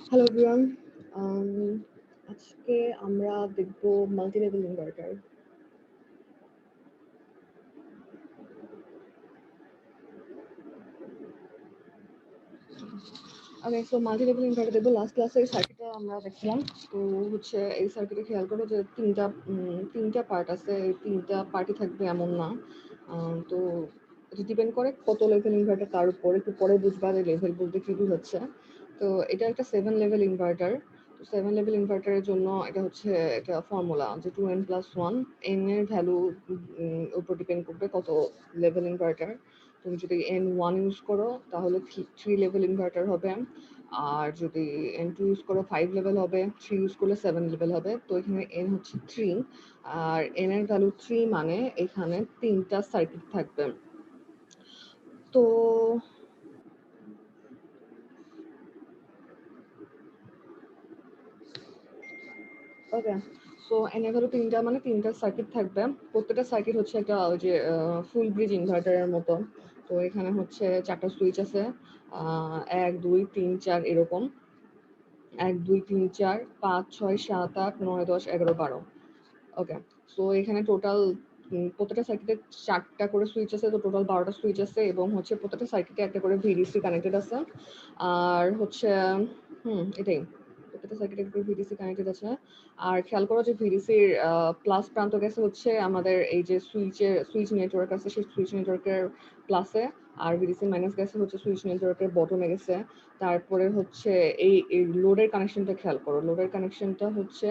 Hello everyone. আম আজকে আমরা দেখব মাল্টি লেভেল ইনভার্টার। ওকে, সো মাল্টি লেভেল ইনভার্টার দেখবো। লাস্ট ক্লাসে এই সার্কিটটা আমরা দেখছিলাম। তো হচ্ছে এই সার্কিটে খেয়াল করো যে তিনটা পার্ট আছে। এই তিনটা পার্টই থাকবে এমন না। তো এটা ডিপেন্ড করে কত লেভেল ইনভার্টার তার উপর। একটু পরে বুঝবা যে লেভেল বলতে কি বোঝাচ্ছে। তো এটা একটা 7 লেভেল ইনভার্টার। তো 7 লেভেল ইনভার্টারের জন্য এটা হচ্ছে একটা ফর্মুলা যে 2n+1 n এর ভ্যালু উপর ডিপেন্ড করবে কত লেভেল ইনভার্টার। তুমি যদি n1 ইউজ করো তাহলে 3 লেভেল ইনভার্টার হবে, আর যদি n2 ইউজ করো 5 লেভেল হবে, 3 ইউজ করলে 7 লেভেল হবে। তো এখানে n হচ্ছে 3, আর n এর ভ্যালু 3 মানে এখানে তিনটা সার্কিট থাকবে। তো ওকে, সো n এর ভ্যালু তিনটা মানে তিনটা সার্কিট থাকবে। প্রত্যেকটা সার্কিট হচ্ছে একটা ওই যে ফুল ব্রিজ ইনভার্টারের মতো। তো এখানে হচ্ছে 4টা সুইচ আছে, 1 2 3 4 এরকম। 1 2 3 4 5 6 7 8 9 10 11 12। ওকে, সো এখানে টোটাল প্রত্যেকটা সার্কিটে 4টা করে সুইচ আছে। তো টোটাল 12টা সুইচ আছে এবং হচ্ছে প্রত্যেকটা সার্কিটে একটা করে ভিডিসি কানেক্টেড আছে। আর হচ্ছে এটাই, প্রত্যেকটা সার্কিটে একটা করে ভিডিসি কানেক্টেড আছে। আর খেয়াল করো যে ভিডিসির প্লাস প্রান্ত গেছে হচ্ছে আমাদের এই যে সুইচ নেটওয়ার্ক আছে সেই সুইচ নেটওয়ার্কের প্লাসে, আর ভিডিসি মাইনাস গেছে হচ্ছে সুইচ নেটওয়ার্কের বটমে গেছে। তারপরে হচ্ছে এই লোডের কানেকশনটা খেয়াল করো। লোডের কানেকশনটা হচ্ছে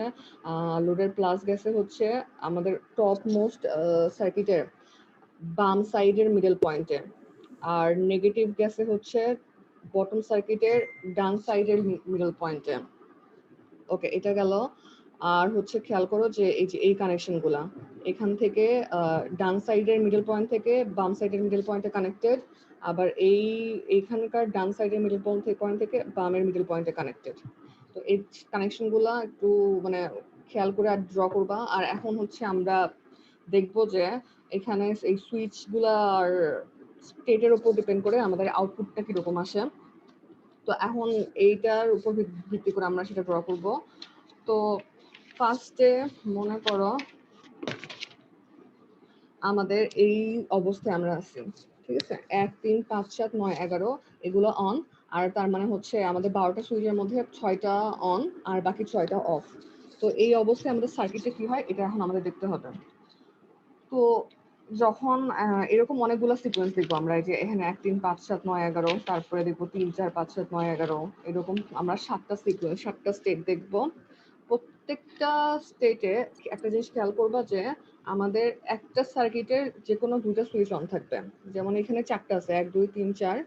লোডের প্লাস গেছে হচ্ছে আমাদের টপ মোস্ট সার্কিটের বাম সাইডের মিডল পয়েন্টে, আর নেগেটিভ গেছে হচ্ছে বটম সার্কিটের ডান সাইডের মিডল পয়েন্টে। ওকে, এটা গেল। আর হচ্ছে খেয়াল করো যে এই কানেকশনগুলা এখান থেকে ডান সাইডের মিডল পয়েন্ট থেকে বাম সাইডের মিডল পয়েন্টে কানেক্টেড, আবার এইখানকার ডান সাইডের মিডল পয়েন্ট থেকে বামের মিডল পয়েন্টে কানেক্টেড। তো এই কানেকশনগুলা একটু মানে খেয়াল করে আর ড্র করবা। আর এখন হচ্ছে আমরা দেখব যে এখানে এই সুইচগুলার স্টেটের উপর ডিপেন্ড করে আমাদের আউটপুটটা কিরকম আসে। তো এখন এইটার উপর ভিত্তি করে আমরা সেটা ড্র করব। তো ফার্স্টে মনে করো আমাদের এই অবস্থায় আমরা আছি, ঠিক আছে? 1 3 5 7 9 11 এগুলো অন, আর তার মানে হচ্ছে আমাদের 12টা সুইচের মধ্যে 6টা অন আর বাকি 6টা অফ। তো এই অবস্থায় আমাদের সার্কিটে কি হয় এটা এখন আমাদের দেখতে হবে। তো যখন এরকম অনেকগুলো সিকোয়েন্স দেখবো আমরা, এই যে এখানে 1 3 5 7 9 11, তারপরে দেখবো 3 4 5 7 9 11, এরকম আমরা 7টা সিকোয়েন্স 7টা স্টেট দেখবো। প্রত্যেকটা স্টেটে একটা জিনিস খেয়াল করবা যে আমাদের একটা সার্কিটের যে কোনো দুইটা সুইচ অন থাকবে। যেমন এখানে 4টা আছে, 1 2 3 4,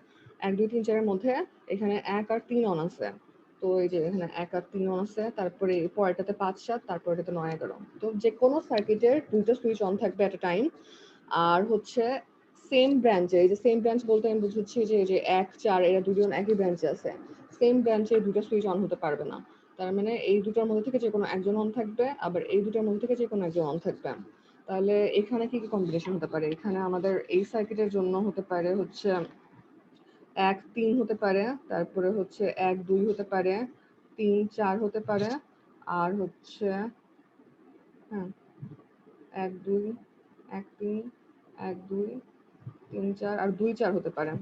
1 2 3 4 এর মধ্যে এখানে 1 আর 3 অন আছে। তো এই যে এখানে 1 আর 3 অন আছে, তারপরে পরেরটাতে 5 7, তারপরেটাতে 9 11। তো যে কোনো সার্কিটের দুইটা সুইচ অন থাকবে এট আ টাইম। আর হচ্ছে সেম ব্রাঞ্চে, এই যে সেম ব্রাঞ্চ বলতে আমি বুঝাচ্ছি যে এই যে 1 4 এরা দুজন একই ব্রাঞ্চে আছে, সেম ব্রাঞ্চে দুটো সুইচ অন হতে পারবে না। তার মানে এই দুটার মধ্যে থেকে যে কোনো একজন অন থাকবে, আবার এই দুটার মধ্যে থেকে যে কোনো একজন অন থাকবে। তাহলে এখানে কি কি কম্বিনেশন হতে পারে? এখানে আমাদের এই সার্কিটের জন্য হতে পারে হচ্ছে 1 3 হতে পারে, তারপরে হচ্ছে 1 2 হতে পারে, 3 4 হতে পারে, আর হচ্ছে হ্যাঁ 1 2 1 3 1 2 3 4 আর 2 4 হতে পারে।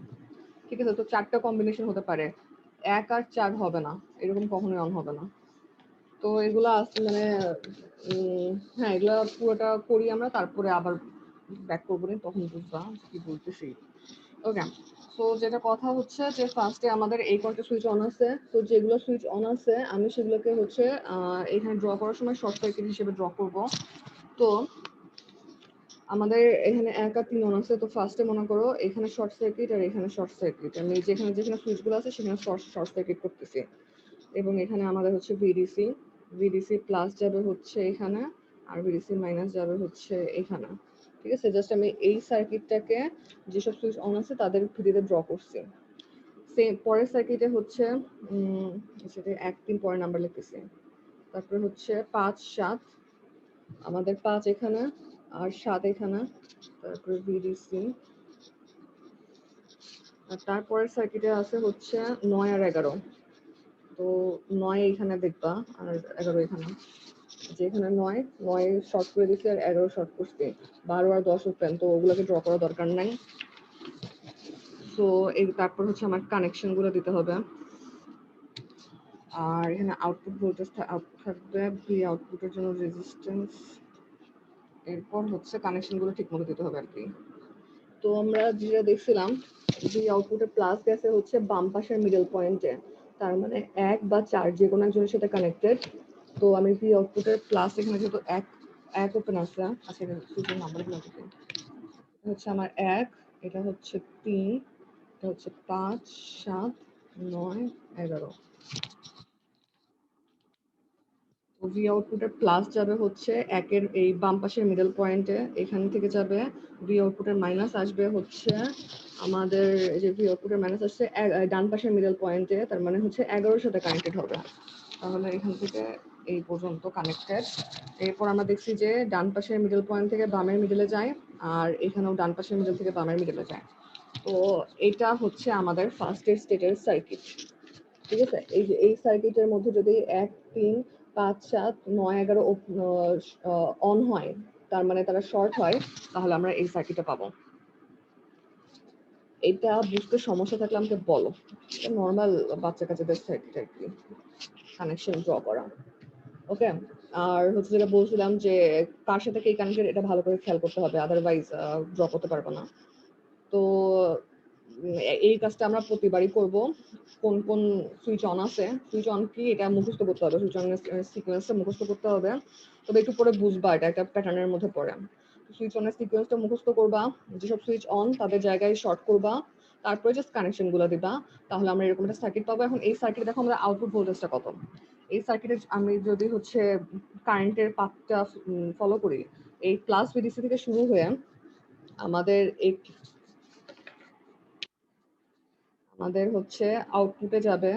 ঠিক আছে, তো 4টা কম্বিনেশন হতে পারে, 1 আর 4 হবে না, এরকম কখনোই অন হবে না। তো এগুলা মানে হ্যাঁ, এগুলা পুরোটা করি আমরা, তারপরে আবার ব্যাক করবো না, তখন বুঝবা কি বলতেছি। ওকে, তো যেটা কথা হচ্ছে যে ফার্স্টে আমাদের এই কয়টা সুইচ অন আছে। তো যেগুলো সুইচ অন আছে আমি সেগুলোকে হচ্ছে এখানে ড্র করার সময় শর্ট সার্কিট হিসেবে ড্র করব। তো আমাদের এখানে 1 আর 3 অন আছে। তো ফার্স্টে মনে করো এখানে শর্ট সার্কিট আর এখানে শর্ট সার্কিট, আমি যেখানে যেখানে সুইচগুলো আছে সেখানে শর্ট সার্কিট করতেছি। এবং এখানে আমাদের হচ্ছে ভিডিসি প্লাস যাবে হচ্ছে এখানে, আর ভিডিসি মাইনাস যাবে হচ্ছে এখানে। ঠিক আছে, জাস্ট আমি এই সার্কিটটাকে যেসব সুইচ অন আছে তাদের ভিডিওতে ড্র করছি। সেম পরের সার্কিটে হচ্ছে সেটা 1 3 পরের নাম্বার লিখতেছি। তারপরে হচ্ছে 5 7, আমাদের 5 এখানে আর 7 এখানে। তারপরে ভিডিসি আর তারপরের সার্কিটে আছে হচ্ছে 9 আর 11। তো 9 এখানে দেখবা আর 11 এখানে। যেখানে 9 শর্ট করে দিচ্ছি আর 11 শর্ট করছি, 12 আর 10 ওপেন, তো ওগুলোকে ড্র করার দরকার নাই। তো এই তারপর হচ্ছে আমার কানেকশন গুলো দিতে হবে। আর এখানে আউটপুট ভোল্টেজ আউটপুট থাকবে, ভি আউটপুটের জন্য রেজিস্ট্যান্স, এরপর হচ্ছে কানেকশন গুলো ঠিক মতো দিতে হবে আর কি। তো আমরা যেটা দেখছিলাম, ভি আউটপুটে প্লাস গেছে হচ্ছে বাম পাশের মিডল পয়েন্টে, তার মানে 1 বা 4 যে কোনো একজনের সাথে কানেক্টেড। তো আমি ভি আউটপুটের প্লাস এখানে যেহেতু এক ওপেন আছে, আচ্ছা এটা সুইচের নাম্বারগুলো দেখি, হচ্ছে আমার 1, এটা হচ্ছে 3, এটা হচ্ছে 5, 7, 9, 11। ভি আউটপুটের প্লাস যাবে হচ্ছে একের এই বাম পাশের মিডল পয়েন্টে, এখান থেকে যাবে ভি আউটপুটের মাইনাস আসবে হচ্ছে আমাদের যে ভি আউটপুটের মাইনাস আসছে ডান পাশের মিডল পয়েন্টে, তার মানে হচ্ছে 11-এর সাথে কানেক্টেড হবে। তাহলে এখান থেকে এই পর্যন্ত কানেক্টেড। এরপর আমরা দেখছি যে ডান পাশের মিডল পয়েন্ট থেকে বামের মিডলে যায়, আর এখানেও ডান পাশের মিডল থেকে বামের মিডলে যায়। তো এটা হচ্ছে আমাদের ফার্স্ট স্টেটের সার্কিট। ঠিক আছে, এই যে এই সার্কিটের মধ্যে যদি 1, 3, 5, 7, 9, 11 অন হয়, তার মানে তারা শর্ট হয়, তাহলে আমরা এই সার্কিটটা পাবো। এটা বুঝতে সমস্যা থাকলে আমাকে বলো। নর্মাল বাচ্চা কাচ্চাদের সার্কিট আর কি, কানেকশন ড্র করা। ওকে, আর হচ্ছে যেটা বলছিলাম যে কার সাথে কে কানেক্টেড এটা ভালো করে খেয়াল করতে হবে, আদারওয়াইজ ড্র করতে পারবো না। তো এই কাজটা আমরা প্রতিবারই করব। কোন কোন সুইচ অন আছে, সুইচ অন কি এটা মুখস্থ করতে হবে, সুইচ অনের সিকোয়েন্সটা মুখস্থ করতে হবে। তবে একটু পরে বুঝবা এটা একটা প্যাটার্নের মধ্যে পড়ে। সুইচ অনের সিকোয়েন্সটা মুখস্থ করবা, যেসব সুইচ অন তাদের জায়গায় শর্ট করবা, তারপরে জাস্ট কানেকশন গুলো দিবা, তাহলে আমরা এরকম একটা সার্কিট পাবো। এখন এই সার্কিটে দেখো আমরা আউটপুট ভোল্টেজটা কত। এই সার্কিটে আমি যদি হচ্ছে কারেন্টের পাথটা ফলো করি, এই প্লাস ভিডিসি থেকে শুরু হয়ে আমাদের হচ্ছে আউটপুটে যাবে,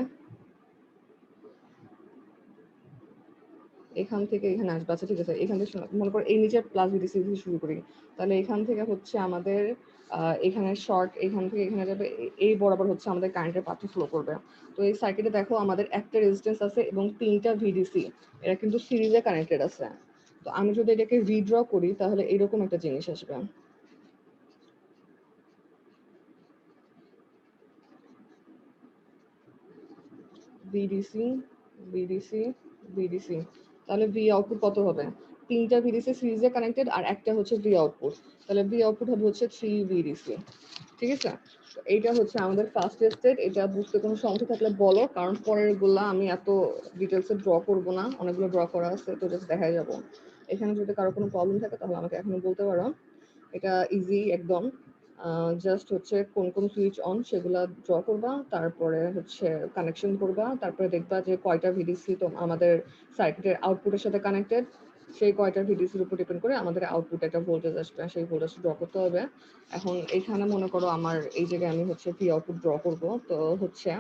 এখান থেকে এখানে আসবে। আচ্ছা ঠিক আছে, এখান থেকে মনে করো এই নিচের প্লাস ভিডিসি দিয়ে শুরু করি, তাহলে এখান থেকে হচ্ছে আমাদের এখানে শর্ট, এখান থেকে এখানে যাবে, এই বরাবর হচ্ছে আমাদের কারেন্টের পাথ ফ্লো করবে। তো এই সার্কিটে দেখো আমাদের একটা রেজিস্ট্যান্স আছে এবং 3টা ভিডিসি, এরা কিন্তু সিরিজে কানেক্টেড আছে। তো আমি যদি এটাকে রিড্র করি তাহলে এরকম একটা জিনিস আসবে। ভিডিসি, ভিডিসি, ভিডিসি, তাহলে ভি আউটপুট কত হবে? 3টা ভিডিসি সিরিজে কানেক্টেড আর একটা হচ্ছে ভি আউটপুট, তাহলে ভি আউটপুট হবে হচ্ছে 3 ভিডিসি। ঠিক আছে, এইটা হচ্ছে আমাদের ফার্স্ট স্টেট। এটা বুঝতে কোনো সমস্যা থাকলে বলো, কারণ পরের গুলা আমি এত ডিটেলসে ড্র করব না, অনেকগুলো ড্র করা আছে, তো জাস্ট দেখাই যাব। এখানে যদি কারো কোনো প্রবলেম থাকে তাহলে আমাকে এখনো বলতে পারো। এটা ইজি একদম, জাস্ট হচ্ছে কোন কোন সুইচ অন সেগুলা ড্র করবা, তারপরে হচ্ছে কানেকশন করবা, তারপরে দেখবা যে কয়টা ভিডিসি তো আমাদের সার্কিটের আউটপুটের সাথে কানেক্টেড, সেই কয়টা ভিডিসির উপর ডিপেন্ড করে আমাদের আউটপুট একটা ভোল্টেজ আসবে, সেই ভোল্টেজ ড্র করতে হবে। এখন এইখানে মনে করো আমার এই জায়গায় আমি হচ্ছে ভি আউটপুট ড্র করব, তো হচ্ছে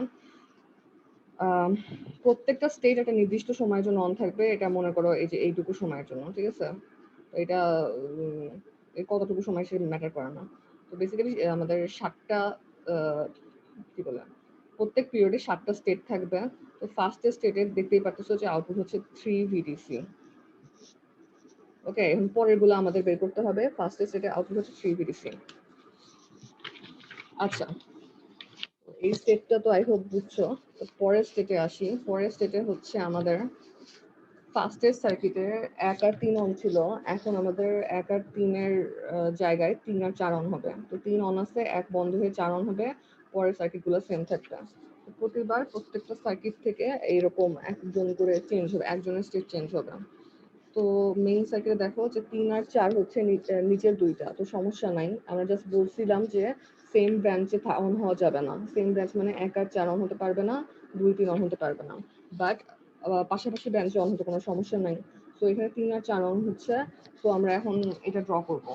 প্রত্যেকটা স্টেট একটা নির্দিষ্ট সময়ের জন্য অন থাকবে, এটা মনে করো এই যে এইটুকু সময়ের জন্য। ঠিক আছে, এটা কতটুকু সময় সে ম্যাটার করে না। তো বেসিক্যালি আমাদের 7টা কি বলে, প্রত্যেক পিরিয়ডে 7টা স্টেট থাকবে। তো ফার্স্ট স্টেটে দেখতেই পারতেছো যে আউটপুট হচ্ছে 3 ভিডিসি। ওকে, এখন পরের গুলো আমাদের বের করতে হবে। ফার্স্ট স্টেটে আউটপুট হচ্ছে 3 ভিডিসি। আচ্ছা, এই স্টেটটা তো আই হোপ বুঝছো। তো পরের স্টেটে আসি। পরের স্টেটে হচ্ছে আমাদের ফার্স্টের সার্কিটে 1 আর 3 অন ছিল, এখন আমাদের 1 আর 3-এর জায়গায় 3 আর 4 অন হবে। তো 3 অন আছে, 1 বন্ধ হয়ে 4 অন হবে, পরের সার্কিটগুলো সেম থাকবে। প্রতিবার প্রত্যেকটা সার্কিট থেকে এইরকম একজন করে চেঞ্জ হবে, একজনের স্টেট চেঞ্জ হবে। তো মেইন সার্কিটে দেখো যে 3 আর 4 হচ্ছে নিচের দুইটা, তো সমস্যা নাই। আমরা জাস্ট বলছিলাম যে সেম ব্রাঞ্চে অন হওয়া যাবে না। সেম ব্রাঞ্চ মানে 1 আর 4 অন হতে পারবে না, 2, 3 অন হতে পারবে না, বাট পাশাপাশি ব্রাঞ্চে অন হতে কোনো সমস্যা নাই। তো এখানে 3 আর 4 অন হচ্ছে। তো আমরা এখন এটা ড্র করব।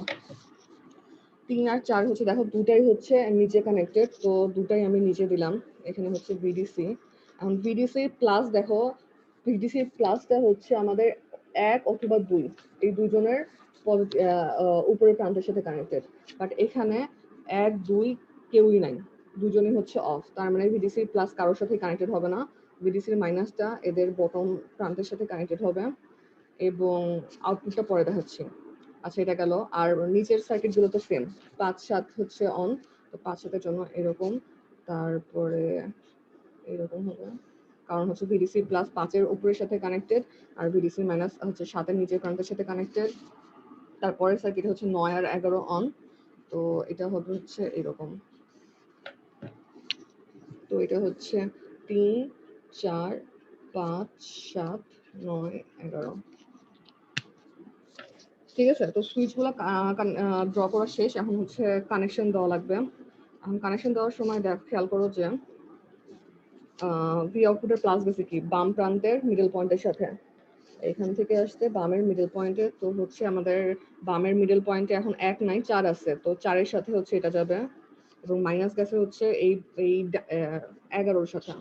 3 আর 4 হচ্ছে, দেখো দুটাই হচ্ছে নিচে কানেক্টেড, তো দুটাই আমি নিচে দিলাম। এখানে হচ্ছে ভিডিসি। এখন ভিডিসি প্লাস দেখো, ভিডিসি প্লাসটা হচ্ছে আমাদের 1 অথবা 2, এই দুজনের উপরের প্রান্তের সাথে কানেক্টেড। বাট এখানে 1, 2 কেউই নাই। দুজনই হচ্ছে অফ, তার মানে ভিডিসি প্লাস কারোর সাথে কানেক্টেড হবে না, ভিডিসির মাইনাসটা এদের বটম প্রান্তের সাথে কানেক্টেড হবে এবং আউটপুটটা পরে দেখাচ্ছি। আচ্ছা এটা গেল। আর নিচের সার্কিট গুলো তো সেম, 5-7 হচ্ছে অন, তো 5-7 জন্য এরকম, তারপরে এরকম হবে, কারণ হচ্ছে ভিডিসি প্লাস 5-এর উপরের সাথে কানেক্টেড আর ভিডিসি মাইনাস হচ্ছে 7-এর নিচের প্রান্তের সাথে কানেক্টেড। তারপরে সার্কিট হচ্ছে 9 আর 11 অন, তো এটা হবে হচ্ছে এরকম। তো এটা হচ্ছে 3, 4, 5, 7, 9, 11। ঠিক আছে, তো সুইচ গুলো ড্র করা শেষ, এখন হচ্ছে কানেকশন দেওয়া লাগবে। এখন কানেকশন দেওয়ার সময় খেয়াল করো যে ভি আউটপুটের প্লাস বেসিক কি বাম প্রান্তের মিডল পয়েন্টের সাথে, এখান থেকে আসতে বামের মিডল পয়েন্টে, তো হচ্ছে আমাদের বামের মিডল পয়েন্টে এখন 1 নাই 4 আছে, তো 4-এর সাথে হচ্ছে এটা যাবে এবং মাইনাস গেছে হচ্ছে এই এই 11-র সাথে,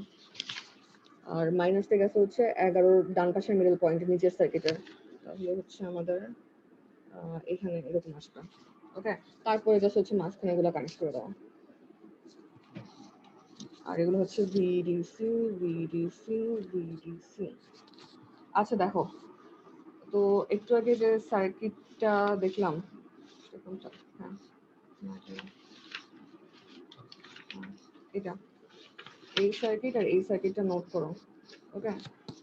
আর মাইনাসটা গেছে হচ্ছে 11-র ডান পাশের মিডল পয়েন্ট নিচের সার্কিটের, তাহলে হচ্ছে আমাদের এখানে এরকম আসবে। ওকে, তারপরে জাস্ট হচ্ছে মাঝখানে এগুলো কানেক্ট করে দেওয়া, আর এগুলো হচ্ছে ভিডিসি ভিডিসি ভিডিসি। আচ্ছা দেখো, তো একটু আগে যে সার্কিটটা দেখলাম, হ্যাঁ এটা এই সার্কিট আর এই সার্কিটটা নোট করো। ওকে,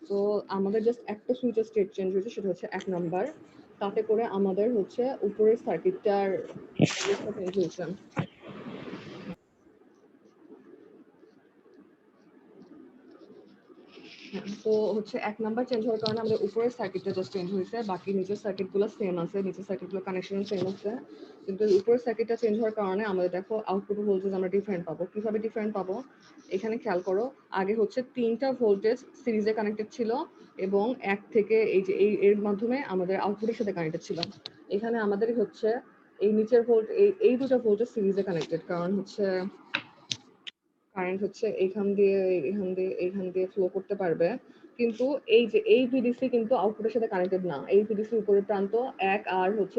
তো আমাদের জাস্ট একটা সুইচের স্টেট চেঞ্জ হয়েছে, সেটা হচ্ছে 1 নাম্বার, তাতে করে আমাদের হচ্ছে উপরের সার্কিটটার অবস্থা চেঞ্জ হয়েছে। তো হচ্ছে 1 নাম্বার চেঞ্জ হওয়ার কারণে আমাদের উপরের সার্কিটটা জাস্ট চেঞ্জ হয়েছে, বাকি নিচের সার্কিটগুলো সেম আছে, নিচের সার্কিটগুলো কানেকশন সেম আছে, কিন্তু উপরের সার্কিটটা চেঞ্জ হওয়ার কারণে আমাদের দেখো আউটপুট ভোল্টেজ আমরা ডিফারেন্ট পাবো। কিভাবে ডিফারেন্ট পাবো, এখানে খেয়াল করো, আগে হচ্ছে 3টা ভোল্টেজ সিরিজে কানেক্টেড ছিল এবং 1 থেকে এই যে এর মাধ্যমে আমাদের আউটপুটের সাথে কানেক্টেড ছিল। এখানে আমাদের হচ্ছে এই নিচের ভোল্ট এই দুটো ভোল্টেজ সিরিজে কানেক্টেড, কারণ হচ্ছে কারেন্ট হচ্ছে এখান দিয়ে ফ্লো করতে পারবে, কিন্তু এই যে এই ভিডিসি কিন্তু আউটপুটের সাথে কানেক্টেড না, এই ভিডিসি উপরের প্রান্ত 1 আর হচ্ছে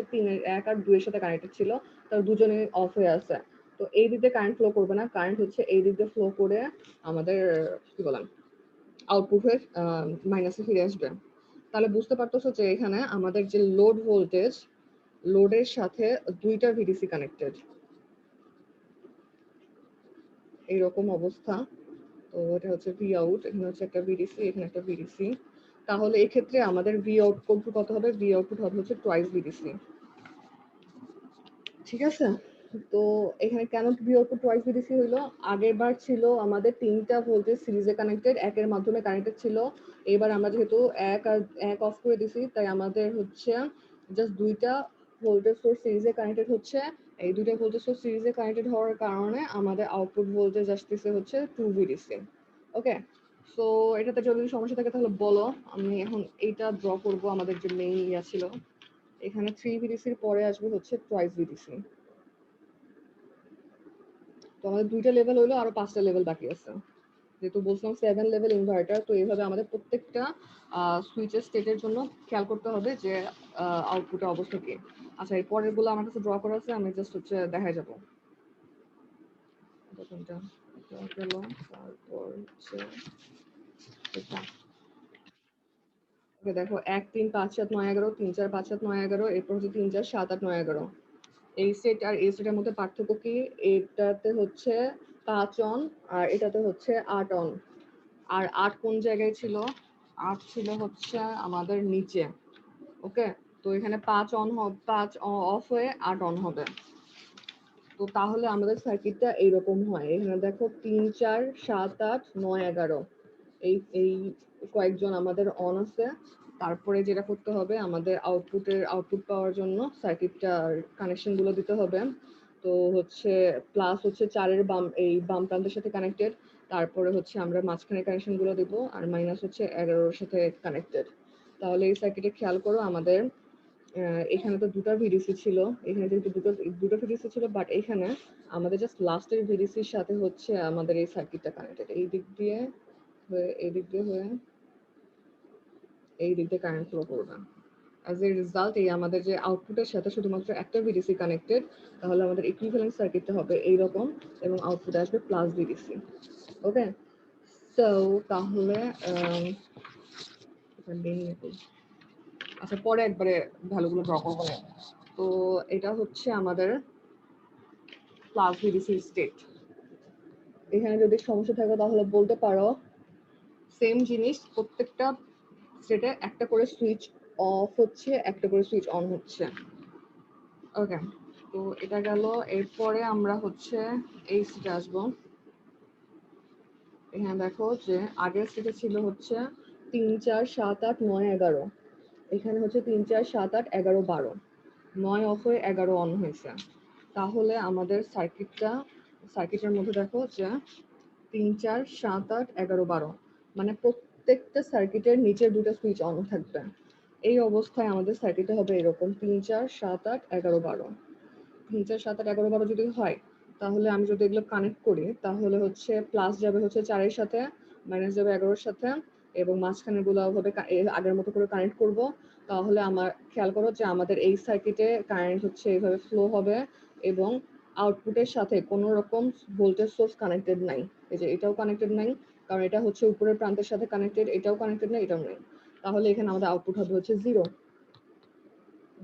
1 আর 2 এর সাথে কানেক্টেড ছিল, তার দুজনে অফ হয়ে আছে, তো এই দিক দিয়ে কারেন্ট ফ্লো করবে না, কারেন্ট হচ্ছে এই দিক দিয়ে ফ্লো করে আমাদের কি বলেন আউটপুট হয়ে মাইনাসে ফিরে আসবে। তাহলে বুঝতে পারতেছো যে এখানে আমাদের যে লোড ভোল্টেজ, লোডের সাথে 2টা ভিডিসি কানেক্টেড, এইরকম অবস্থা। তো এটা হচ্ছে ভি আউট, এখানে হচ্ছে একটা ভিডিসি, এখানে একটা ভিডিসি, তাহলে এক্ষেত্রে আমাদের ভি আউটপুট কত হবে, ভি আউটপুট হবে হচ্ছে টুয়াইস ভিডিসি। ঠিক আছে, তো এখানে কেন ভি আউটপুট টুয়াইস ভিডিসি হইলো, আগের বার ছিল আমাদের 3টা ভোল্টেজ সিরিজে কানেক্টেড, একের মাধ্যমে কানেক্টেড ছিল, এবার আমরা যেহেতু এক অফ করে দিছি, তাই আমাদের হচ্ছে জাস্ট 2টা ভোল্টেজ সোর্স সিরিজে কানেক্টেড হচ্ছে, এই 2টা ভোল্টেজ সোর্স সিরিজে কানেক্টেড হওয়ার কারণে আমাদের আউটপুট ভোল্টেজ আসতেছে হচ্ছে 2 ভিডিসি। ওকে, সো এটাতে যদি সমস্যা থাকে তাহলে বলো, আমি এখন এইটা ড্র করব, আমাদের যে মেইন ইয়া ছিল, এখানে 3 ভিডিসির পরে আসবে হচ্ছে টুয়াইস ভিডিসি। তো আমাদের 2টা লেভেল হইলো, আরো 5টা লেভেল বাকি আছে, যেহেতু বলছিলাম 7 লেভেল ইনভার্টার, তো এইভাবে আমাদের প্রত্যেকটা সুইচের স্টেটের জন্য খেয়াল করতে হবে যে আউটপুটের অবস্থা কি। আচ্ছা, এই পরের গুলো আমার কাছে ড্র করা আছে, আমি জাস্ট হচ্ছে দেখাই যাবো। কোনটা গেল, তারপর হচ্ছে এটা। ওকে দেখো, 1, 3, 5, 7, 9, 11, 3, 4, 5, 7, 9, 11, এরপর হচ্ছে 3, 4, 7, 8, 9, 11। এই সেট আর এই সেটের মধ্যে পার্থক্য কি, এটাতে হচ্ছে 5 অন আর এটাতে হচ্ছে 8 অন। আর 8 কোন জায়গায় ছিল, 8 ছিল হচ্ছে আমাদের নিচে। ওকে, তো এখানে 5 অফ হয়ে 8 অন হবে। তো তাহলে আমাদের সার্কিটটা এইরকম হয়, এখানে দেখো 3, 4, 7, 8, 9, 11 এই এই কয়েকজন আমাদের অন আছে। তারপরে যেটা করতে হবে, আমাদের আউটপুট পাওয়ার জন্য সার্কিটটার কানেকশন গুলো দিতে হবে। তো হচ্ছে প্লাস হচ্ছে 4-এর বাম প্রান্তের সাথে কানেক্টেড, তারপরে হচ্ছে আমরা মাঝখানে কানেকশন গুলো দিব, আর মাইনাস হচ্ছে 11-এর সাথে কানেক্টেড। তাহলে এই সার্কিটে খেয়াল করো, আমাদের এখানে তো 2টা ভিডিসি ছিল, এখানে যেহেতু দুটো ভিডিসি ছিল, বাট এখানে আমাদের জাস্ট লাস্টের ভিডিসির সাথে হচ্ছে আমাদের এই সার্কিটটা কানেক্টেড, এই দিক দিয়ে হয়ে এই দিক দিয়ে হয়ে এই দিক দিয়ে কারেন্ট ফ্লো করবে। অ্যাজ এ রেজাল্ট এই আমাদের যে আউটপুটের সাথে শুধুমাত্র একটা ভিডিসি কানেক্টেড, তাহলে আমাদের ইকুইভ্যালেন্ট সার্কিটটা হবে এইরকম এবং আউটপুটে আসবে প্লাস ভিডিসি। ওকে, সো তাহলে আচ্ছা পরে একবারে ভ্যালুগুলো ড্র করবো না। তো এটা হচ্ছে আমাদের প্লাস ভিডিসি স্টেট। এখানে যদি সমস্যা থাকে তাহলে বলতে পারো। সেম জিনিস প্রত্যেকটা স্টেটে একটা করে সুইচ অফ হচ্ছে, একটা করে সুইচ অন হচ্ছে। ওকে, তো এটা গেল। এরপরে আমরা হচ্ছে এই স্টেটে আসবো। এখানে দেখো যে আগের স্টেটে ছিল হচ্ছে 3 4 7 8 9 11। এখানে হচ্ছে 3 4 7 8 11 12, 9 অফ হয়ে 11 অন হয়েছে। তাহলে আমাদের সার্কিটের মধ্যে দেখো যে 3 4 7 8 11 12, মানে প্রত্যেকটা সার্কিটের নিচে দুটো সুইচ অন থাকবে। এই অবস্থায় আমাদের সার্কিটে হবে এরকম 3 4 7 8 11 12। 3 4 7 8 11 12 যদি হয়, তাহলে আমি যদি এগুলো কানেক্ট করি তাহলে হচ্ছে প্লাস যাবে হচ্ছে 4 এর সাথে, মাইনাস যাবে 11 এর সাথে, এবং মাঝখানের গুলো হবে আগের মতো করে কানেক্ট করব। তাহলে আমার খেয়াল করো যে আমাদের এই সার্কিটে কারেন্ট হচ্ছে এইভাবে ফ্লো হবে এবং আউটপুটের সাথে কোনো রকম ভোল্টেজ সোর্স কানেক্টেড নাই। এই যে এটাও কানেক্টেড নাই, কারণ এটা হচ্ছে উপরের প্রান্তের সাথে কানেক্টেড, এটাও কানেক্টেড নাই, এটাও নাই। তাহলে এখানে আমাদের আউটপুট হবে হচ্ছে 0।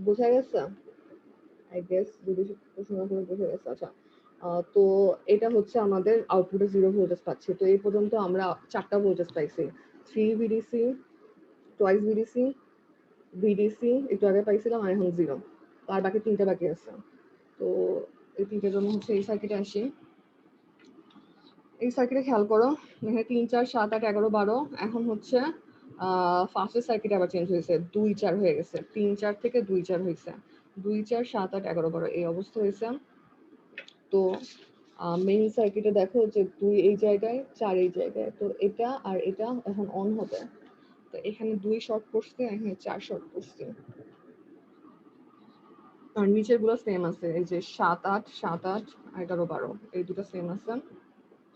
বোঝা গেছে? আই গেস যদি প্রশ্ন করে বোঝা গেছে। আচ্ছা, তো এটা হচ্ছে আমাদের আউটপুটে 0 ভোল্টেজ পাচ্ছি। তো এই পর্যন্ত আমরা 4টা ভোল্টেজ পাইছি। 3 ভিডিসি, টুয়াইস ভিডিসি, ভিডিসি একটু আগে পাইছিলাম, আর এখন 0। আর বাকি 3টা বাকি আছে। তো এই 3টার জন্য হচ্ছে এই সার্কিটে আসি। এই সার্কিটে খেয়াল করো, এখানে 3 4 7 8 11 12। এখন হচ্ছে ফার্স্টের সার্কিট আবার চেঞ্জ হয়েছে, 2 4 হয়ে গেছে। 3 4 থেকে 2 4 হয়েছে, 2 4 7 8 11 12 এই অবস্থা হয়েছে। তো মেইন সার্কিটে দেখো যে 2 এই জায়গায়, 4 এই জায়গায়। তো এটা আর এটা এখন অন হবে। তো এখানে 2 শর্ট করছে, এখানে 4 শর্ট করছে। আর নিচের গুলো সেম আছে, এই যে 7 8 7 8 11 12 এই দুটো সেম আছে।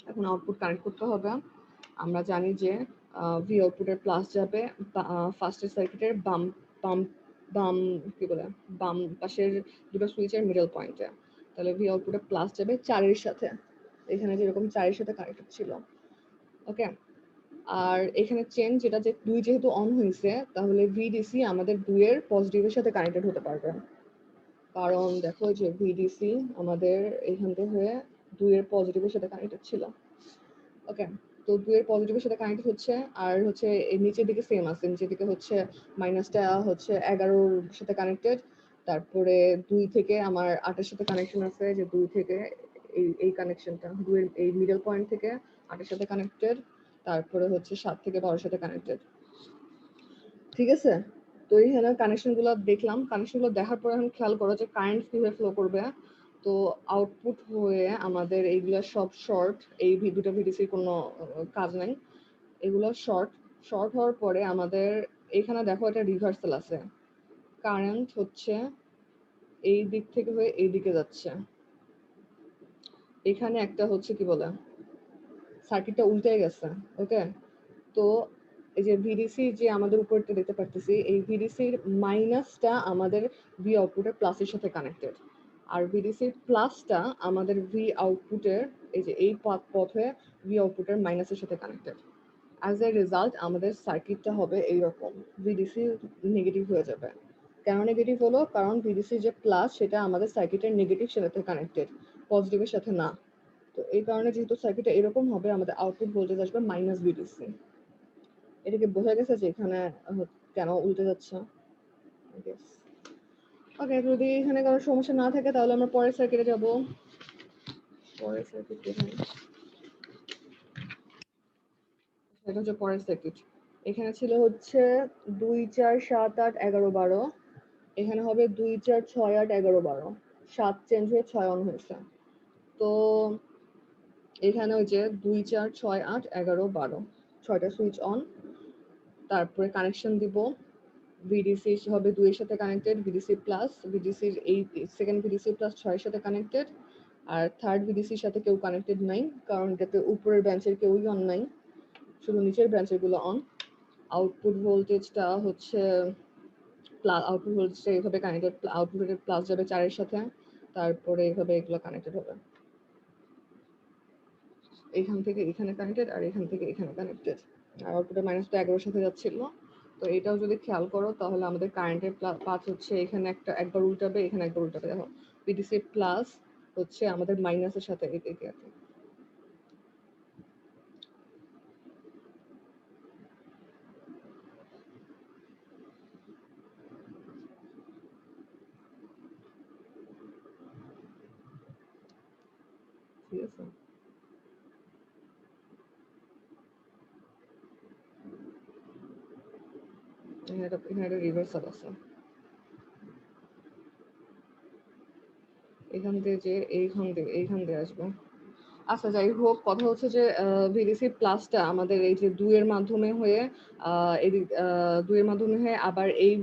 এখন আউটপুট কানেক্ট করতে হবে। আমরা জানি যে ভি আউটপুটের প্লাস যাবে ফার্স্টের সার্কিটের বাম বাম বাম কি বলে বাম পাশের দুটো সুইচের মিডল পয়েন্টে। তাহলে ভি আউটপুটে প্লাস যাবে 4 এর সাথে, এখানে যেরকম 4 এর সাথে কানেক্টেড ছিল। ওকে, আর এখানে চেন যেটা যে 2 যেহেতু অন হয়েছে, তাহলে ভিডিসি আমাদের 2 এর পজিটিভের সাথে কানেক্টেড হতে পারবে। কারণ দেখো যে ভিডিসি আমাদের এখান থেকে হয়ে 2 এর পজিটিভের সাথে কানেক্টেড ছিল। ওকে, তো 2 এর পজিটিভের সাথে কানেক্ট হচ্ছে, আর হচ্ছে এই নিচের দিকে সেম আছে। নিচের দিকে হচ্ছে মাইনাসটা হচ্ছে 11 এর সাথে কানেক্টেড। তারপরে 2 থেকে আমার 8 এর সাথে কানেকশন আছে, যে 2 থেকে এই কানেকশনটা 2 এর এই মিডল পয়েন্ট থেকে 8 এর সাথে কানেক্টেড। তারপরে হচ্ছে 7 থেকে 12 এর সাথে কানেক্টেড। ঠিক আছে, তো এইখানে কানেকশনগুলো দেখলাম। কানেকশনগুলো দেখার পরে এখন খেয়াল করো যে কারেন্ট কিভাবে ফ্লো করবে। তো আউটপুট হয়ে আমাদের এইগুলা সব শর্ট, এই দুটো ভিডিসির কোনো কাজ নাই, এগুলো শর্ট। শর্ট হওয়ার পরে আমাদের এখানে দেখো একটা রিভার্সাল আছে, কারেন্ট হচ্ছে এই দিক থেকে হয়ে এই দিকে যাচ্ছে। এখানে একটা হচ্ছে কি বলে সার্কিটটা উল্টে গেছে। ওকে, তো এই যে ভিডিসি যে আমাদের উপরটা দেখতে পারতেছি, এই ভিডিসির মাইনাসটা আমাদের ভি আউটপুটের প্লাসের সাথে কানেক্টেড, আর ভিডিসির প্লাসটা আমাদের ভি আউটপুটের এই যে এই পথে ভি আউটপুটের মাইনাসের সাথে কানেক্টেড। অ্যাজ এ রেজাল্ট আমাদের সার্কিটটা হবে এইরকম, ভিডিসি নেগেটিভ হয়ে যাবে। কেন নেগেটিভ হলো? কারণ ভিডিসি যে প্লাস সেটা আমাদের সার্কিটের নেগেটিভ সাথে কানেক্টেড, পজিটিভের সাথে না। তো এই কারণে যেহেতু সার্কিটটা এরকম হবে, আমাদের আউটপুট ভোল্টেজ আসবে মাইনাস ভিডিসি। এটা কি বোঝা গেছে যে এখানে কেন উল্টে যাচ্ছে? ওকে, যদি এখানে কোনো সমস্যা না থাকে তাহলে আমরা পরের সার্কিটে যাব। পরের সার্কিট কোথায়? এটা হচ্ছে পরের সার্কিট। এখানে ছিল হচ্ছে 2 4 7 8 11 12। এখানে হবে 2 4 6 8 11 12, 7 চেঞ্জ হয়ে 6 অন হয়েছে। তো এখানে ওই যে 2 4 6 8 11 12 6টা সুইচ অন। তারপরে কানেকশন দিব, ভিডিসি হবে 2 এর সাথে কানেক্টেড, ভিডিসি প্লাস, ভিডিসির এই সেকেন্ড ভিডিসি প্লাস 6 এর সাথে কানেক্টেড, আর থার্ড ভিডিসির সাথে কেউ কানেক্টেড নাই, কারণ এটাতে উপরের ব্রাঞ্চের কেউই অন নাই, শুধু নিচের ব্রাঞ্চের গুলো অন। আউটপুট ভোল্টেজটা হচ্ছে আউটপুট হচ্ছে এইভাবে কানেক্টেড, আউটপুটের প্লাস যাবে 4 এর সাথে, তারপরে এইভাবে এগুলো কানেক্টেড হবে, এখান থেকে এখানে কানেক্টেড আর এখান থেকে এখানে কানেক্টেড, আর আউটপুটের মাইনাস তো 11 এর সাথে যাচ্ছিল। তো এটাও যদি খেয়াল করো তাহলে আমাদের কারেন্টের পাথ হচ্ছে এখানে একটা একবার উল্টাবে, এখানে একবার উল্টাবে। দেখো ভিডিসি প্লাস হচ্ছে আমাদের মাইনাসের সাথে এটি আর কি। ঠিক আছে, এখানে একটা রিভার্সাল আছে, এখান দিয়ে যে এইখান দিয়ে আসবে। আচ্ছা যাই হোক, কথা হচ্ছে যে ভিডিসি প্লাসটা আমাদের এই যে 2 এর মাধ্যমে হয়ে এদিক 2 এর মাধ্যমে হয়ে আবার এই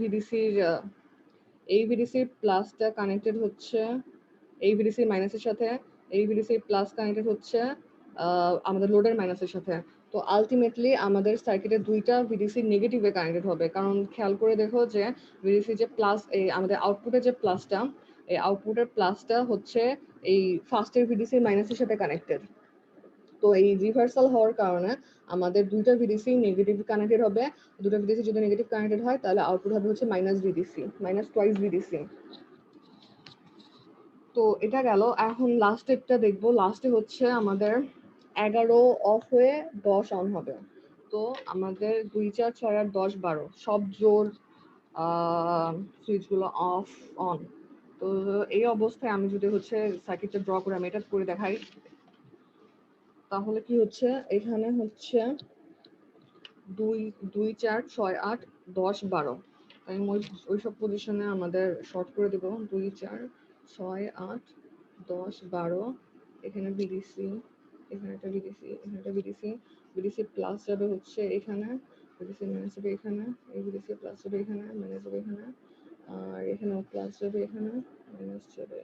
ভিডিসির প্লাসটা কানেক্টেড হচ্ছে এই ভিডিসির মাইনাসের সাথে, এই ভিডিসির প্লাস কানেক্টেড হচ্ছে আমাদের লোডের মাইনাসের সাথে। তো আলটিমেটলি আমাদের সার্কিটে 2টা ভিডিসি নেগেটিভে কানেক্টেড হবে, কারণ খেয়াল করে দেখো যে ভিডিসি যে প্লাস এই আমাদের আউটপুটের যে প্লাসটা, এই আউটপুটের প্লাসটা হচ্ছে এই ফার্স্টের ভিডিসির মাইনাসের সাথে কানেক্টেড। তো এই রিভার্সাল হওয়ার কারণে আমাদের 2টা ভিডিসি নেগেটিভ কানেক্টেড হবে। 2টা ভিডিসি যদি নেগেটিভ কানেক্টেড হয় তাহলে আউটপুট হবে হচ্ছে minus VDC, minus twice VDC. তো এটা গেল। এখন লাস্ট স্টেপটা দেখবো। লাস্টে হচ্ছে আমাদের 11 অফ হয়ে 10 অন হবে। তো আমাদের 2 4 6 8 10 12 সব জোর সুইচগুলো অফ অন। তো এই অবস্থায় আমি যদি হচ্ছে সার্কিটটা ড্র করে আমি এটা করে দেখাই, তাহলে কি হচ্ছে এখানে হচ্ছে 2 2 4 6 8 10 12 আমি ওই সব পজিশনে আমাদের শর্ট করে দেব। 2 4 6 8 10 12 এখানে ভিডিসি, এখানে একটা ভিডিসি, এখানে একটা ভিডিসি, ভিডিসি প্লাস যাবে হচ্ছে এখানে, ভিডিসি মাইনাস যাবে এখানে, এই ভিডিসি প্লাস যাবে এখানে, মাইনাস যাবে এখানে, আর এখানেও প্লাস যাবে এখানে, মাইনাস যাবে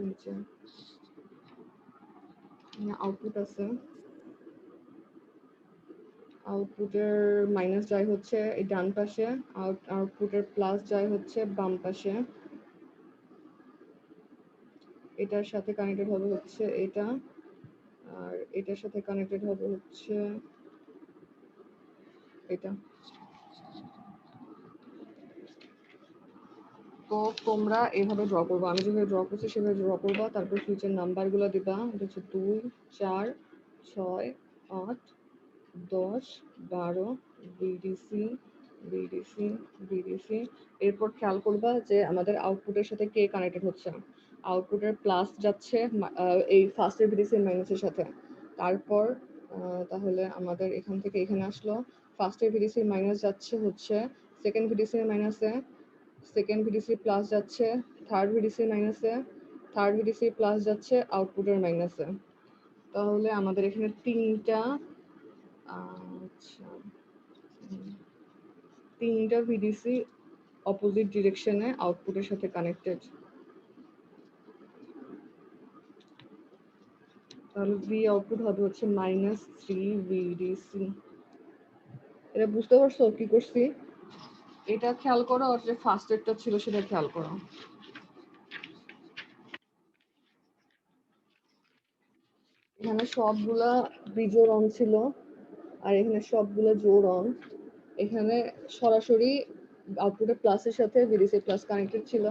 নিচে। আউটপুট আছে, আউটপুটের মাইনাস যায় হচ্ছে এই ডান পাশে, আউটপুটের প্লাস যায় হচ্ছে বাম পাশে। এটার সাথে কানেক্টেড হবে হচ্ছে এটা, আর এটার সাথে কানেক্টেড হবে হচ্ছে এটা। তো তোমরা এভাবে ড্র করবো, আমি যেভাবে ড্র করছি সেভাবে ড্র করবা, তারপর সুইচের নাম্বারগুলো দিবা। এটা হচ্ছে 2 4 6 8 10 12 বিডিসি বিডিসি বিডিসি। এরপর খেয়াল করবা যে আমাদের আউটপুটের সাথে কে কানেক্টেড হচ্ছে। আউটপুটের প্লাস যাচ্ছে এই ফার্স্টের ভিডিসি মাইনাসের সাথে। তারপর তাহলে আমাদের এখান থেকে এখানে আসলো, ফার্স্টের ভিডিসি মাইনাস যাচ্ছে হচ্ছে সেকেন্ড ভিডিসি মাইনাসে, সেকেন্ড ভিডিসি প্লাস যাচ্ছে থার্ড ভিডিসি মাইনাসে, থার্ড ভিডিসি প্লাস যাচ্ছে আউটপুটের মাইনাসে। তাহলে আমাদের এখানে আচ্ছা তিনটা ভিডিসি অপোজিট ডিরেকশনে আউটপুটের সাথে কানেক্টেড। তাহলে ভি আউটপুট হবে হচ্ছে -3 ভিডিসি। এটা বুঝতে পারছো কি করছি? এটা খেয়াল করো, আর যে ফার্স্ট এরটা ছিল সেটা খেয়াল করো। এখানে সবগুলা বিজোড় অন ছিল, আর এখানে সবগুলো জোড় অন। এখানে সরাসরি আউটপুটের প্লাসের সাথে ভিডিসি প্লাস কানেক্টেড ছিল,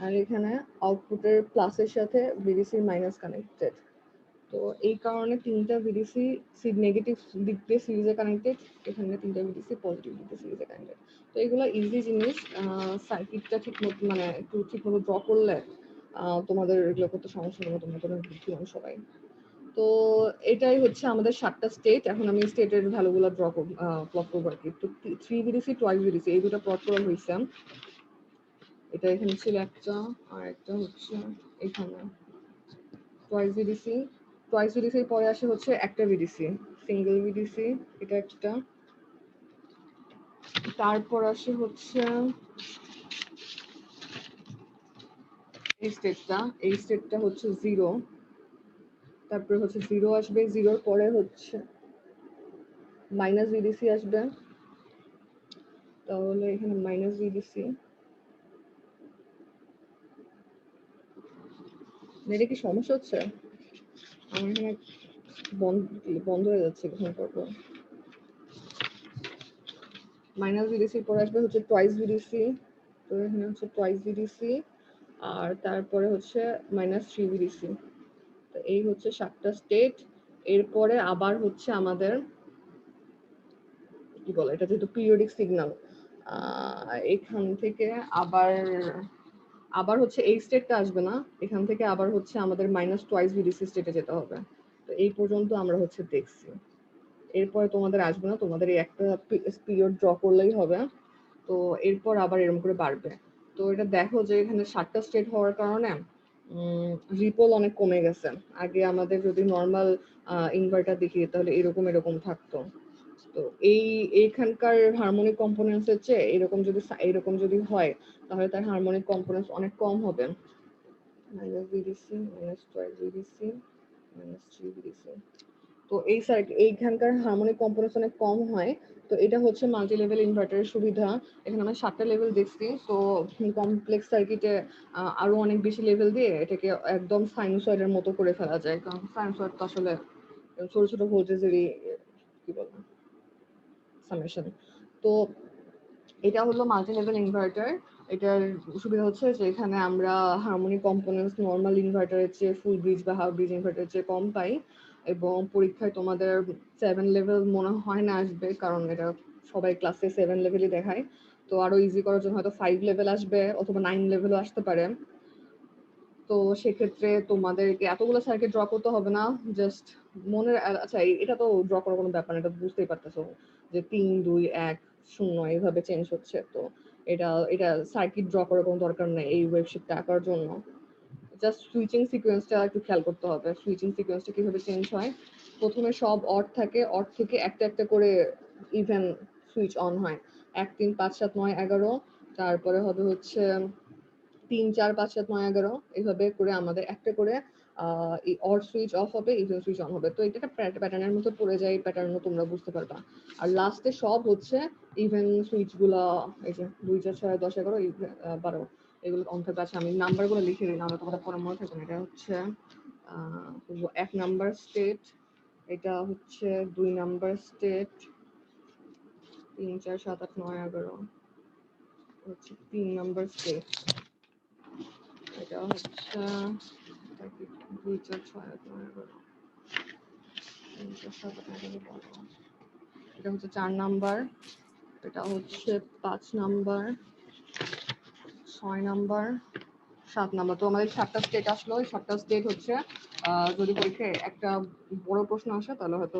আর এখানে আউটপুটের প্লাসের সাথে ভিডিসি মাইনাস কানেক্টেড। তো এই কারণে তিনটা ভিডিসি নেগেটিভ দিক দিয়ে সিরিজে কানেক্টেড, এখানে তিনটা ভিডিসি পজিটিভ দিক দিয়ে সিরিজে কানেক্টেড। তো এগুলো ইজি জিনিস, সার্কিটটা ঠিক মতো মানে একটু ঠিক মতো ড্র করলে তোমাদের এগুলো করতে সমস্যা হবে, তোমরা তোমরা বুদ্ধিমান সবাই। তো এটাই হচ্ছে আমাদের 7টা স্টেট। এখন আমি স্টেটের ভ্যালুগুলো ড্র করব, প্লট করবো আর কি। তো 3 ভিডিসি টুয়াইস ভিডিসি এই দুটো প্লট করা হয়েছে। এটা এখানে ছিল একটা, আর একটা হচ্ছে এখানে টুয়াইস ভিডিসি। টুয়াইস ভিডিসির পরে আসে হচ্ছে একটা ভিডিসি, সিঙ্গেল ভিডিসি, এটা একটা। তারপর আসে হচ্ছে এই স্টেটটা হচ্ছে 0। তারপরে হচ্ছে 0 আসবে, 0-র পরে হচ্ছে মাইনাস ভিডিসি আসবে, তাহলে এখানে মাইনাস ভিডিসি, এটা কি সমস্যা হচ্ছে? আমার এখানে বন্ধ হয়ে যাচ্ছে কিছুক্ষণ পর পর। মাইনাস ভিডিসির পরে আসবে হচ্ছে টুয়াইস ভিডিসি, তো এখানে হচ্ছে টুয়াইস ভিডিসি, আর তারপরে হচ্ছে মাইনাস 3 ভিডিসি। তো এই হচ্ছে 7টা স্টেট। এরপরে আবার হচ্ছে আমাদের কি বলে, এটা যেহেতু পিরিয়ডিক সিগন্যাল, এখান থেকে আবার আবার হচ্ছে এই স্টেটটা আসবে না, এখান থেকে আবার হচ্ছে আমাদের মাইনাস টুয়াইস ভিডিসি স্টেটে যেতে হবে। তো এই পর্যন্ত আমরা হচ্ছে দেখছি, এরপরে তোমাদের আসবে না, তোমাদের এই একটা পিরিয়ড ড্র করলেই হবে। তো এরপর আবার এরকম করে বাড়বে। তো এটা দেখো যে এখানে 7টা স্টেট হওয়ার কারণে রিপল অনেক কমে গেছে। আগে আমাদের যদি নর্মাল ইনভার্টার দেখি তাহলে এরকম এরকম থাকতো। তো এইখানকার হারমোনিক কম্পোনেন্টস হচ্ছে এরকম যদি হয় তাহলে তার হারমোনিক কম্পোনেন্টস অনেক কম হবে। Minus VDC, minus twice VDC, minus 3 VDC. তো এইখানকার হারমোনিক কম্পোনেন্টস অনেক কম হয়। তো এটা হচ্ছে মাল্টি লেভেল ইনভার্টারের সুবিধা। এখানে আমরা 7টা লেভেল দেখছি। তো কমপ্লেক্স সার্কিটে আরো অনেক বেশি লেভেল দিয়ে এটাকে একদম সাইনোসয়েডের মতো করে ফেলা যায়, কারণ সাইনোসয়েড তো আসলে ছোট ছোট ভোল্টেজেরই কি বলে সামেশন। তো এটা হলো মাল্টি লেভেল ইনভার্টার। এটার সুবিধা হচ্ছে যে এখানে আমরা হারমোনিক কম্পোনেন্টস নর্মাল ইনভার্টারের চেয়ে, ফুল ব্রিজ বা হাফ ব্রিজ ইনভার্টারের চেয়ে কম পাই। এবং পরীক্ষায় তোমাদের 7 লেভেল মনে হয় না আসবে, কারণ এটা সবাই ক্লাসে 7 লেভেলই দেখায়। তো আরো ইজি করার জন্য হয়তো 5 লেভেল আসবে, অথবা 9 লেভেলও আসতে পারে। তো সেক্ষেত্রে তোমাদেরকে এতগুলো সার্কিট ড্র করতে হবে না, জাস্ট মনে, আচ্ছা এটা তো ড্র করার কোনো ব্যাপার না, এটা বুঝতেই পারতেছো যে 3 2 1 0 এইভাবে চেঞ্জ হচ্ছে। তো এটা সার্কিট ড্র করার কোনো দরকার নেই এই ওয়েবশিটটা আঁকার জন্য। জাস্ট সুইচিং সিকোয়েন্সটা একটু খেয়াল করতে হবে, সুইচিং সিকোয়েন্সটা কিভাবে চেঞ্জ হয়। প্রথমে সব অড থাকে, অড থেকে একটা একটা করে ইভেন সুইচ অন হয়। 1 3 5 7 9 11, তারপরে হবে হচ্ছে 3 4 5 7 9 11, এইভাবে করে আমাদের একটা করে এই অড সুইচ অফ হবে, ইভেন সুইচ অন হবে। তো এটা একটা প্যাটার্নের মতো পড়ে যায়, এই প্যাটার্নও তোমরা বুঝতে পারবা। আর লাস্টে সব হচ্ছে ইভেন সুইচ গুলা, এই যে 2 4 6 10 11 12 এগুলো অন থাকবে। আচ্ছা আমি নাম্বারগুলো লিখে দিই, নাহলে তোমাদের পরে মনে থাকবে না। এটা হচ্ছে 1 নাম্বার স্টেট, এটা হচ্ছে 2 নাম্বার স্টেট, 3 4 7 8 9 11 হচ্ছে 3 নাম্বার স্টেট, এটা হচ্ছে 2 4 6 8 9 11 3 4 7 8 9 11, এটা হচ্ছে 4 নাম্বার, এটা হচ্ছে 5 নাম্বার, 6 নাম্বার, 7 নাম্বার। তো আমাদের 7টা স্টেট আসলো। এই 7টা স্টেট হচ্ছে যদি পরীক্ষায় একটা বড় প্রশ্ন আসে তাহলে হয়তো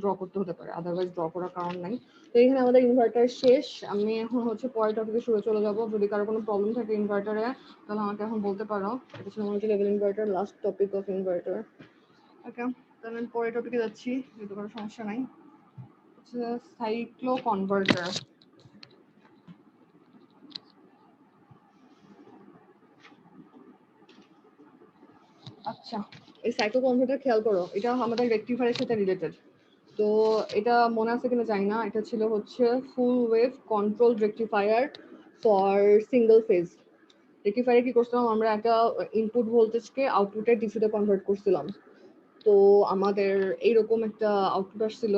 ড্র করতে হতে পারে, আদারওয়াইজ ড্র করার কারণ নাই। তো এখানে আমাদের ইনভার্টার শেষ। আমি এখন হচ্ছে পরের টপিকে শুরু চলে যাব। যদি কারো কোনো প্রবলেম থাকে ইনভার্টারে তাহলে আমাকে এখন বলতে পারো। এটা ছিল multi level inverter, last topic of inverter. Okay, তাহলে আমি পরের টপিকে যাচ্ছি, যদি কোনো সমস্যা নাই। হচ্ছে সাইক্লো কনভার্টার। আচ্ছা, এই সাইক্লো কনভার্টার খেয়াল করো, এটা আমাদের রেকটিফায়ারের সাথে রিলেটেড। তো এটা মনে আছে কিনা জানি না, এটা ছিল হচ্ছে full wave control rectifier for single phase. রেকটিফায়ারে কি করছিলাম আমরা, একটা ইনপুট ভোল্টেজকে আউটপুটে ডিসিতে কনভার্ট করছিলাম। তো আমাদের এইরকম একটা আউটপুট আসছিল।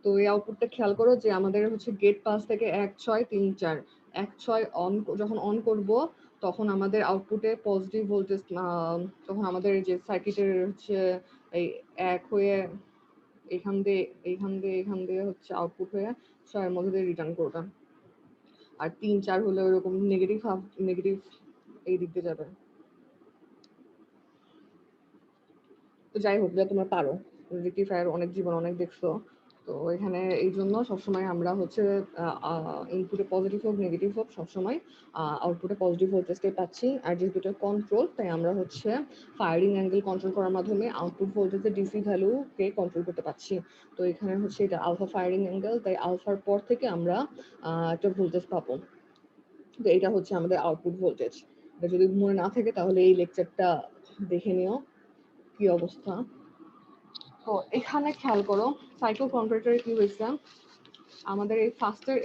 তো এই আউটপুটটা খেয়াল করো যে আমাদের হচ্ছে গেট পাস থেকে 1 6 3 4, 1 6 অন, যখন অন করব তখন আমাদের আউটপুটে পজিটিভ ভোল্টেজ, তখন আমাদের যে সার্কিটের হচ্ছে এই 1 হয়ে এখান দিয়ে হচ্ছে আউটপুট হয়ে 6 এর মধ্যে দিয়ে রিটার্ন করবে। আর 3 4 হলে ওরকম নেগেটিভ এই দিক দিয়ে যাবে। তো যাই হোক, যা তোমরা পারো, রেকটিফায়ার অনেক জীবন অনেক দেখছো। তো এখানে এই জন্য সবসময় আমরা হচ্ছে ইনপুটে পজিটিভ হোক নেগেটিভ হোক সবসময় আউটপুটে পজিটিভ ভোল্টেজটাই পাচ্ছি। আর যেহেতু এটা কন্ট্রোল, তাই আমরা হচ্ছে ফায়ারিং অ্যাঙ্গেল কন্ট্রোল করার মাধ্যমে আউটপুট ভোল্টেজের ডিসি ভ্যালুকে কন্ট্রোল করতে পারছি। তো এখানে হচ্ছে এটা আলফা ফায়ারিং অ্যাঙ্গেল, তাই আলফার পর থেকে আমরা একটা ভোল্টেজ পাবো। তো এটা হচ্ছে আমাদের আউটপুট ভোল্টেজ। এটা যদি মনে না থাকে তাহলে এই লেকচারটা দেখে নিও কি অবস্থা। তো এখানে খেয়াল করো সাইক্লো কনভার্টারে কি হয়েছে, আমাদের এই ফার্স্টের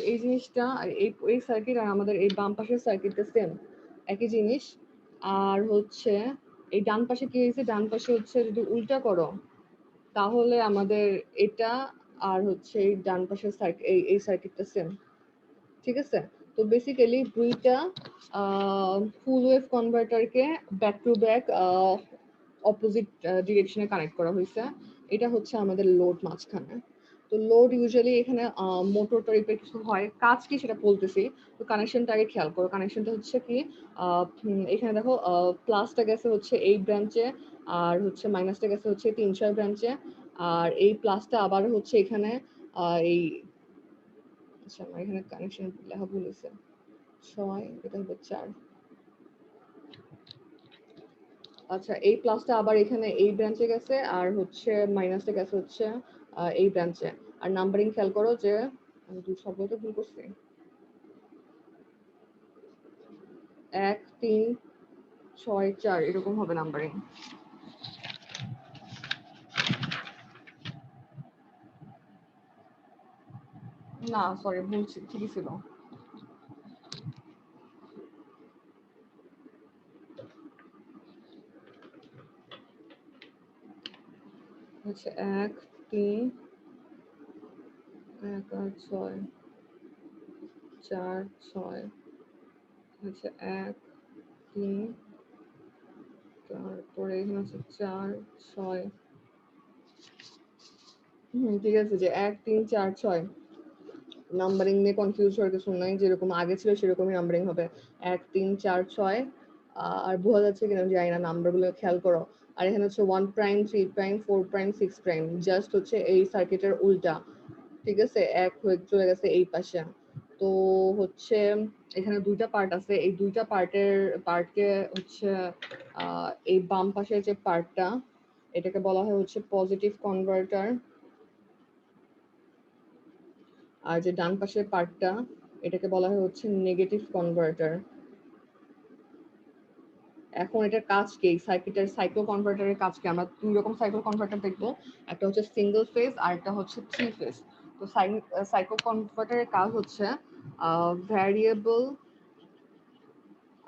এই জিনিসটা এই সার্কিট আর আমাদের এই বাম পাশের সার্কিটটা সেম, একই জিনিস। আর হচ্ছে এই ডান পাশে কি হয়েছে, ডান পাশে হচ্ছে যদি উল্টা করো তাহলে আমাদের এটা আর হচ্ছে এই ডান পাশের সার্কিট এই সার্কিটটা সেম, ঠিক আছে। তো বেসিক্যালি দুইটা ফুল ওয়েভ কনভার্টারকে ব্যাক টু ব্যাক অপোজিট ডিরেকশনে কানেক্ট করা হয়েছে। এটা হচ্ছে আমাদের লোড মাঝখানে। তো লোড ইউজুয়ালি এখানে মোটর টাইপের কিছু হয়, কাজ কি সেটা বলতেছি। তো কানেকশনটা আগে খেয়াল করো, কানেকশনটা হচ্ছে কি এখানে দেখো প্লাসটা গেছে হচ্ছে এই ব্রাঞ্চে, আর হচ্ছে মাইনাসটা গেছে হচ্ছে 3-4 ব্রাঞ্চে, আর এই প্লাসটা আবার হচ্ছে এখানে এই আচ্ছা আমার এখানে কানেকশন লেখা ভুল হয়েছে, 6 এটা হলো 4। আচ্ছা এই প্লাসটা আবার এখানে এই ব্রাঞ্চে গেছে, আর হচ্ছে মাইনাসটা গেছে হচ্ছে এই ব্রাঞ্চে। আর নাম্বারিং খেয়াল করো যে আমি সবগুলোতে ভুল করছি, 1 3 6 4 এরকম হবে নাম্বারিং। না সরি ভুল ঠিকই ছিল। হচ্ছে 1 3 1 আর 6 4 6 হচ্ছে 1 3, তারপরে এখানে হচ্ছে 4 6। ঠিক আছে যে 1 3 4 6 নাম্বারিং নিয়ে কনফিউজ হওয়ার কিছু নাই, যেরকম আগে ছিল সেরকমই নাম্বারিং হবে 1 3 4 6। আর বোঝা যাচ্ছে কিনা জানি না, নাম্বারগুলো খেয়াল করো। আর এখানে হচ্ছে 1 prime 3 prime 4 prime 6 prime, just হচ্ছে এই সার্কিটের উল্টা, ঠিক আছে। এক হয়ে চলে গেছে এই পাশে। তো হচ্ছে এখানে দুইটা পার্ট আছে, এই দুইটা পার্টকে হচ্ছে এই বাম পাশের যে পার্টটা এটাকে বলা হয় হচ্ছে পজিটিভ কনভার্টার, আর যে ডান পাশের পার্টটা এটাকে বলা হয় হচ্ছে নেগেটিভ কনভার্টার। এখন এটার কাজ কি, সার্কিটের সাইক্লো কনভার্টারের কাজ কি, আমরা দুই রকম সাইক্লো কনভার্টার দেখবো, একটা হচ্ছে সিঙ্গেল ফেজ আর একটা হচ্ছে 3 ফেজ। তো সাইক্লো কনভার্টারের কাজ হচ্ছে variable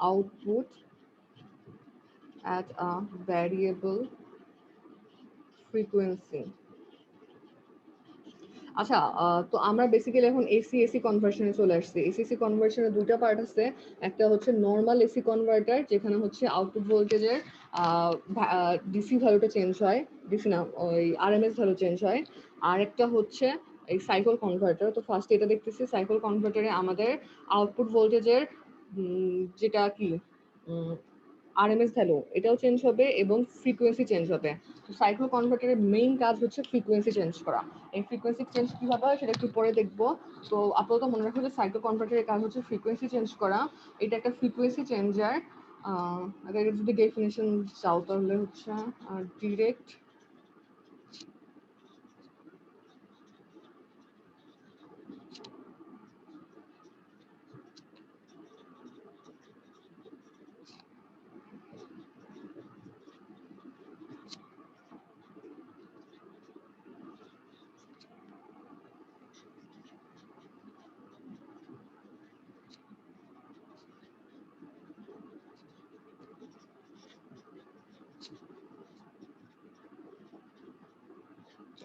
output at a variable frequency। আচ্ছা তো আমরা বেসিক্যালি এখন এসি এসি কনভার্সনে চলে আসছি। এসিসি কনভার্সনের দুটো পার্ট আছে, একটা হচ্ছে নর্মাল এসি কনভার্টার যেখানে হচ্ছে আউটপুট ভোল্টেজের ডিসি ভ্যালুটা চেঞ্জ হয়, ডিসি না ওই আরএমএস ভ্যালু চেঞ্জ হয়। আর একটা হচ্ছে এই সাইকেল কনভার্টার। তো ফার্স্ট এটা দেখতেছি সাইকেল কনভার্টারে আমাদের আউটপুট ভোল্টেজের যেটা কি আরএমএস ভ্যালু এটাও চেঞ্জ হবে এবং ফ্রিকোয়েন্সি চেঞ্জ হবে। তো সাইক্লো কনভার্টারের মেইন কাজ হচ্ছে ফ্রিকোয়েন্সি চেঞ্জ করা। এই ফ্রিকোয়েন্সি চেঞ্জ কিভাবে হয় সেটা একটু পরে দেখবো। তো আপাতত মনে রাখো যে সাইক্লো কনভার্টারের কাজ হচ্ছে ফ্রিকোয়েন্সি চেঞ্জ করা। এটা একটা ফ্রিকোয়েন্সি চেঞ্জার। আগে যদি ডেফিনেশন চাও তাহলে হচ্ছে ডিরেক্ট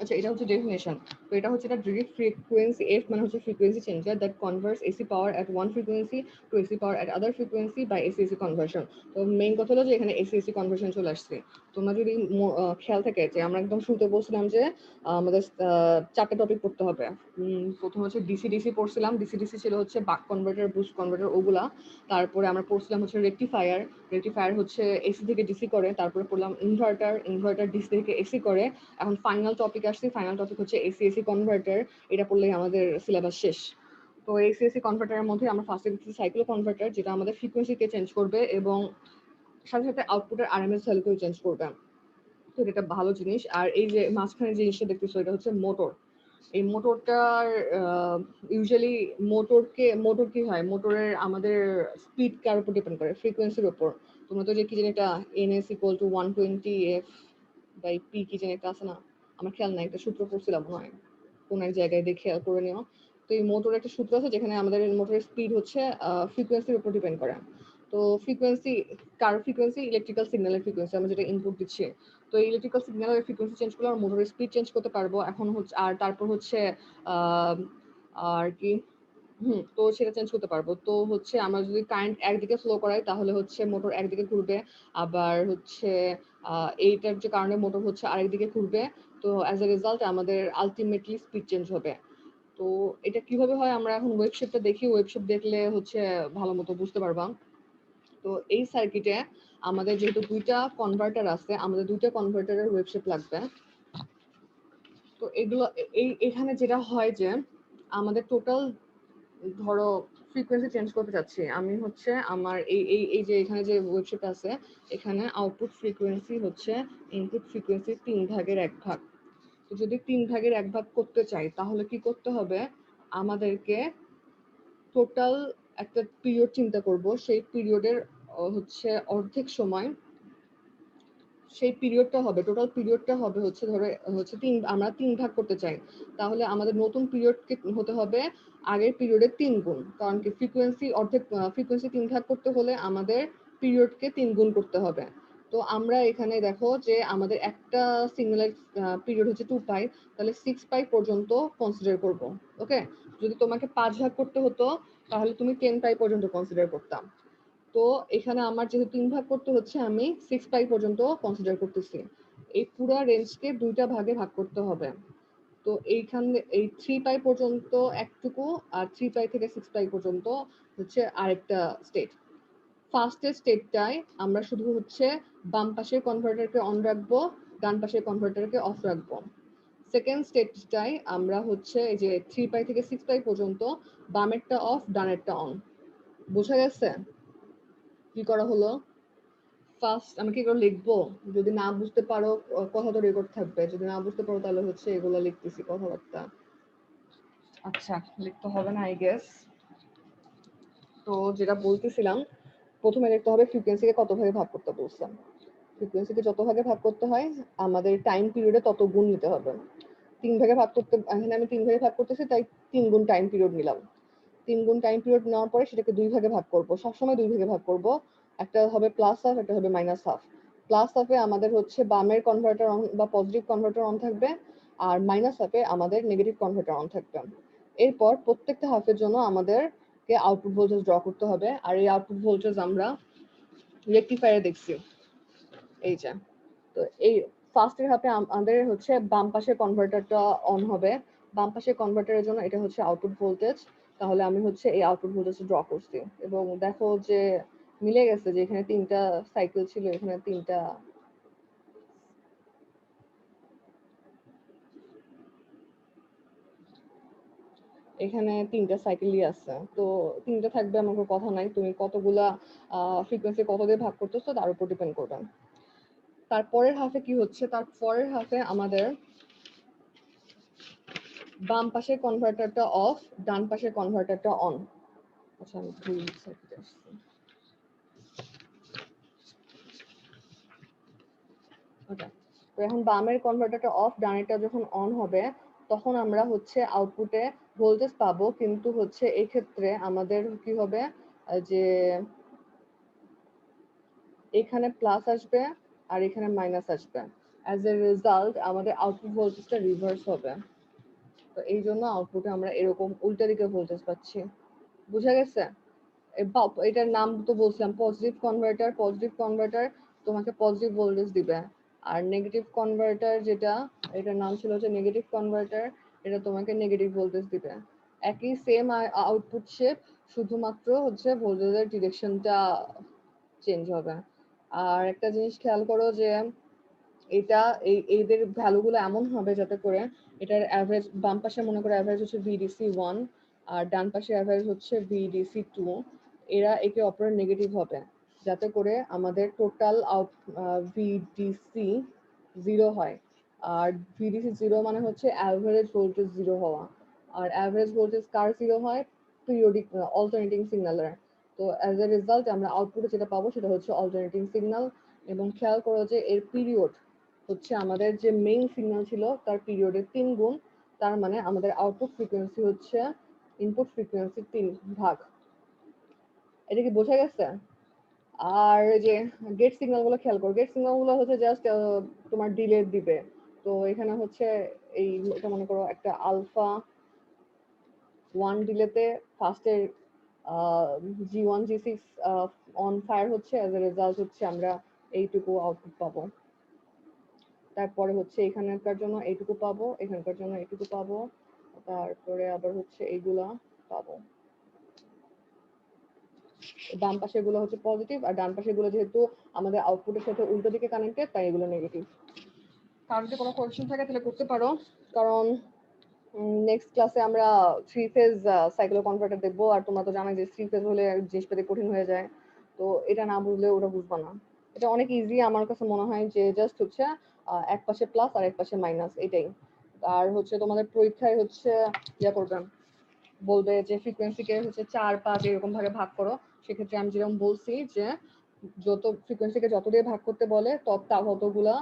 আচ্ছা এটা হচ্ছে ডেফিনেশন। তো এটা হচ্ছে একটা ডিরেক্ট ফ্রিকোয়েন্সি, এফ মানে হচ্ছে frequency changer that converts AC power at one frequency to AC power at other frequency by AC AC conversion. তো মেইন কথা হলো যে এখানে এসি এসি কনভার্সন চলে আসছে। তোমরা যদি খেয়াল থাকে যে আমরা একদম শুরুতে বলছিলাম যে আমাদের 4টে টপিক পড়তে হবে। প্রথম হচ্ছে ডিসি ডিসি পড়ছিলাম, ডিসি ডিসি ছিল হচ্ছে বাক কনভার্টার বুস্ট কনভার্টার ওগুলা। তারপরে আমরা পড়ছিলাম হচ্ছে রেকটিফায়ার, রেকটিফায়ার হচ্ছে এসি থেকে ডিসি করে। তারপরে পড়লাম ইনভার্টার, ইনভার্টার ডিসি থেকে এসি করে। এখন ফাইনাল টপিক আসছে, ফাইনাল টপিক হচ্ছে এসি এসি কনভার্টার। এটা পড়লেই আমাদের সিলেবাস শেষ। তো এসি এসি কনভার্টারের মধ্যে আমরা ফার্স্টে দেখছি সাইক্লো কনভার্টার, যেটা আমাদের ফ্রিকোয়েন্সিকে চেঞ্জ করবে এবং সাথে সাথে আউটপুটের আরএমএস ভ্যালুকেও চেঞ্জ করবে। তো এটা ভালো জিনিস। আর এই যে মাঝখানে যে জিনিসটা দেখতেছো এটা হচ্ছে মোটর। এই মোটরটার ইউজুয়ালি মোটর কি হয়, মোটরের আমাদের স্পিড কার উপর ডিপেন্ড করে, ফ্রিকোয়েন্সির উপর। তোমরা তো যে কি জানি এটা NS equal to 120 f by p কি জানি একটা আছে না, আমার খেয়াল নাই, একটা সূত্র পড়ছিলাম মনে হয়। কোন এক জায়গায় দিয়ে খেয়াল করে নিও। তো এই মোটরের একটা সূত্র আছে যেখানে আমাদের মোটরের স্পিড হচ্ছে ফ্রিকোয়েন্সির উপর ডিপেন্ড করে। তো ফ্রিকোয়েন্সি, কার ফ্রিকোয়েন্সি ইলেকট্রিক্যাল সিগন্যালের ফ্রিকোয়েন্সি আমরা যেটা ইনপুট দিচ্ছি। তো ইলেকট্রিক্যাল সিগন্যালের ফ্রিকোয়েন্সি চেঞ্জ করলে আমরা মোটরের স্পিড চেঞ্জ করতে পারবো। এখন হচ্ছে আর তারপর হচ্ছে আহ, আর কি তো সেটা চেঞ্জ করতে পারবো। তো হচ্ছে আমরা যদি কারেন্ট একদিকে ফ্লো করাই তাহলে হচ্ছে মোটর একদিকে ঘুরবে, আবার হচ্ছে এইটার যে কারণে মোটর হচ্ছে আরেকদিকে ঘুরবে। তো অ্যাজ এ রেজাল্ট আমাদের আলটিমেটলি স্পিড চেঞ্জ হবে। তো এটা কিভাবে হয় আমরা এখন ওয়েবশেপটা দেখি, ওয়েবশেপ দেখলে হচ্ছে ভালো মতো বুঝতে পারবা। তো এই সার্কিটে আমাদের যেহেতু দুইটা কনভার্টার আছে, আমাদের দুইটা কনভার্টারের ওয়েবশেপ লাগবে। তো এগুলো এখানে যেটা হয় যে আমাদের টোটাল ধরো ফ্রিকোয়েন্সি চেঞ্জ করতে চাচ্ছি আমি, হচ্ছে আমার এই যে এখানে যে ওয়েবশেপ আছে এখানে আউটপুট ফ্রিকোয়েন্সি হচ্ছে ইনপুট ফ্রিকোয়েন্সি 3 ভাগের 1 ভাগ। তো যদি 3 ভাগের 1 ভাগ করতে চাই তাহলে কি করতে হবে, আমাদেরকে টোটাল একটা পিরিয়ড চিন্তা করব, সেই পিরিয়ডের হচ্ছে অর্ধেক সময়, সেই পিরিয়ডটা হবে, টোটাল পিরিয়ডটা হবে হচ্ছে ধরো হচ্ছে আমরা 3 ভাগ করতে চাই, তাহলে আমাদের নতুন পিরিয়ডকে হতে হবে আগের পিরিয়ডের 3 গুণ। কারণ কি ফ্রিকোয়েন্সি অর্ধেক, ফ্রিকোয়েন্সি 3 ভাগ করতে হলে আমাদের পিরিয়ডকে 3 গুণ করতে হবে। তো আমরা এখানে দেখো যে আমাদের একটা সিগন্যালের পিরিয়ড হচ্ছে 2 পাই, তাহলে 6 পাই পর্যন্ত কনসিডার করব। ওকে, যদি তোমাকে 5 ভাগ করতে হতো তাহলে তুমি 10 পাই পর্যন্ত কনসিডার করতাম। তো এখানে আমার যেহেতু 3 ভাগ করতে হচ্ছে আমি 6 পাই পর্যন্ত কনসিডার করতেছি। এই পুরো রেঞ্জকে 2টা ভাগে ভাগ করতে হবে। তো এইখানে এই 3 পাই পর্যন্ত একটুকু, আর 3 পাই থেকে 6 পাই পর্যন্ত হচ্ছে আরেকটা স্টেট। ফার্স্টের স্টেটটায় আমরা শুধু হচ্ছে বাম পাশের কনভার্টারকে অন রাখবো, ডান পাশের কনভার্টারকে অফ রাখবো। সেকেন্ড স্টেটটায় আমরা হচ্ছে এই যে 3 পাই থেকে 6 পাই পর্যন্ত বামেরটা অফ ডানেরটা অন। বোঝা গেছে কি করা হলো? ফার্স্ট আমি কি এগুলো লিখবো? যদি না বুঝতে পারো কথা তো রেকর্ড থাকবে, যদি না বুঝতে পারো তাহলে হচ্ছে এগুলো লিখতেছি কথাবার্তা। আচ্ছা, লিখতে হবে না আই গেস। তো যেটা বলতেছিলাম, প্রথমে লিখতে হবে ফ্রিকোয়েন্সিকে কত ভাগে ভাগ করতে বলছেন। ফ্রিকোয়েন্সিকে যত ভাগে ভাগ করতে হয় আমাদের টাইম পিরিয়ডে তত গুণ নিতে হবে। 3 ভাগে ভাগ করতে, এখানে আমি 3 ভাগে ভাগ করতেছি তাই 3 গুণ টাইম পিরিয়ড নিলাম। 3 গুণ টাইম পিরিয়ড নেওয়ার পরে সেটাকে 2 ভাগে ভাগ করব, সবসময় 2 ভাগে ভাগ করব। একটা হবে প্লাস হাফ, একটা হবে মাইনাস হাফ। প্লাস হাফে আমাদের হচ্ছে বামের কনভার্টার অন বা পজিটিভ কনভার্টার অন থাকবে, আর মাইনাস হাফে আমাদের নেগেটিভ কনভার্টার অন থাকবে। এরপর প্রত্যেকটা হাফের জন্য আমাদেরকে আউটপুট ভোল্টেজ ড্র করতে হবে, আর এই আউটপুট ভোল্টেজ আমরা রেকটিফায়ারে দেখছি এই যে। তো এই ফার্স্টের হাফে আমাদের হচ্ছে বাম পাশের কনভার্টারটা অন হবে, বাম পাশের কনভার্টারের জন্য এটা হচ্ছে আউটপুট ভোল্টেজ। তাহলে আমি হচ্ছে এই আউটপুট ভোল্টেজ ড্র করছি এবং দেখো যে মিলে গেছে যে এখানে 3টা সাইকেল ছিল, এখানে 3টা, এখানে 3টা সাইকেলই আছে। তো 3টা থাকবে আমার কোনো কথা নাই, তুমি কতগুলা ফ্রিকোয়েন্সি কত দিয়ে ভাগ করতেছো তার উপর ডিপেন্ড করবে। তারপরের হাফে কি হচ্ছে, তারপরের হাফে আমাদের বাম পাশের কনভার্টারটা অফ, ডান পাশের কনভার্টারটা অন। আচ্ছা আমি ভুল সার্কিটে আসছি। ওকে, তো এখন বামের কনভার্টারটা অফ, ডানেরটা যখন অন হবে তখন আমরা হচ্ছে আউটপুটে ভোল্টেজ পাবো, কিন্তু হচ্ছে এই ক্ষেত্রে আমাদের কি হবে যে এখানে প্লাস আসবে আর এখানে মাইনাস আসবে। অ্যাজ এ রেজাল্ট আমাদের আউটপুট ভোল্টেজটা রিভার্স হবে। তো এই জন্য আউটপুটে আমরা এরকম উল্টা দিকে ভোল্টেজ পাচ্ছি। বুঝা গেছে? এটার নাম তো বলছিলাম পজিটিভ কনভার্টার। পজিটিভ কনভার্টার তোমাকে পজিটিভ ভোল্টেজ দিবে, আর নেগেটিভ কনভার্টার যেটা, এটার নাম ছিল হচ্ছে নেগেটিভ কনভার্টার, এটা তোমাকে নেগেটিভ ভোল্টেজ দিবে। একই সেম আউটপুট শেপ, শুধুমাত্র হচ্ছে ভোল্টেজের ডিরেকশনটা চেঞ্জ হবে। আর একটা জিনিস খেয়াল করো যে এটা এদের ভ্যালুগুলো এমন হবে যাতে করে এটার অ্যাভারেজ, বাম পাশে মনে করে অ্যাভারেজ হচ্ছে VDC1 আর ডান পাশে অ্যাভারেজ হচ্ছে VDC2, এরা একে অপরের নেগেটিভ হবে, যাতে করে আমাদের টোটাল আউট VDC 0 হয়। আর VDC 0 মানে হচ্ছে অ্যাভারেজ ভোল্টেজ 0 হওয়া। আর অ্যাভারেজ ভোল্টেজ কার 0 হয়? পিরিয়ডিক অল্টারনেটিং সিগন্যালের। তো অ্যাজ এ রেজাল্ট আমরা আউটপুটে যেটা পাবো সেটা হচ্ছে অল্টারনেটিং সিগন্যাল। এবং খেয়াল করো যে এর পিরিয়ড হচ্ছে আমাদের যে মেইন সিগন্যাল ছিল তার পিরিয়ডের 3 গুণ, তার মানে আমাদের আউটপুট ফ্রিকোয়েন্সি হচ্ছে ইনপুট ফ্রিকোয়েন্সির 3 ভাগ। এটা কি বোঝা গেছে? আর যে গেট সিগন্যাল গুলো খেয়াল করো, গেট সিগন্যাল গুলো হচ্ছে জাস্ট তোমার ডিলে দিবে। তো এখানে হচ্ছে এই এটা মনে করো একটা আলফা 1 ডিলেতে ফার্স্টের G1 G6 অন ফায়ার হচ্ছে, অ্যাজ এ রেজাল্ট হচ্ছে আমরা এইটুকু আউটপুট পাবো। তারপরে হচ্ছে এখানকার জন্য এইটুকু পাবো, এখানকার জন্য এইটুকু পাবো, তারপরে আবার হচ্ছে এইগুলা পাবো। বাম পাশের গুলো হচ্ছে পজিটিভ আর ডান পাশের গুলো যেহেতু আমাদের আউটপুটের সাথে উল্টো দিকে কানেক্টেড তাই এগুলো নেগেটিভ। কারো যদি কোনো কোয়েশ্চেন থাকে তাহলে করতে পারো, কারণ নেক্সট ক্লাসে আমরা 3 ফেজ সাইক্লো কনভার্টার দেখবো। আর তোমরা তো জানোই যে 3 ফেজ হলে জিনিসপাতি কঠিন হয়ে যায়, তো এটা না বুঝলে ওটা বুঝবা না। এটা অনেক ইজি আমার কাছে মনে হয়, যে জাস্ট হচ্ছে এক পাশে প্লাস আর এক পাশে মাইনাস, এটাই। আর হচ্ছে তোমাদের পরীক্ষায় হচ্ছে ইয়া করবে, বলবে যে ফ্রিকোয়েন্সিকে হচ্ছে 4-5 এরকম ভাগে ভাগ করো। সেক্ষেত্রে আমি যেরকম বলছি যে যত ফ্রিকোয়েন্সিকে যত দিয়ে ভাগ করতে বলে ততগুলা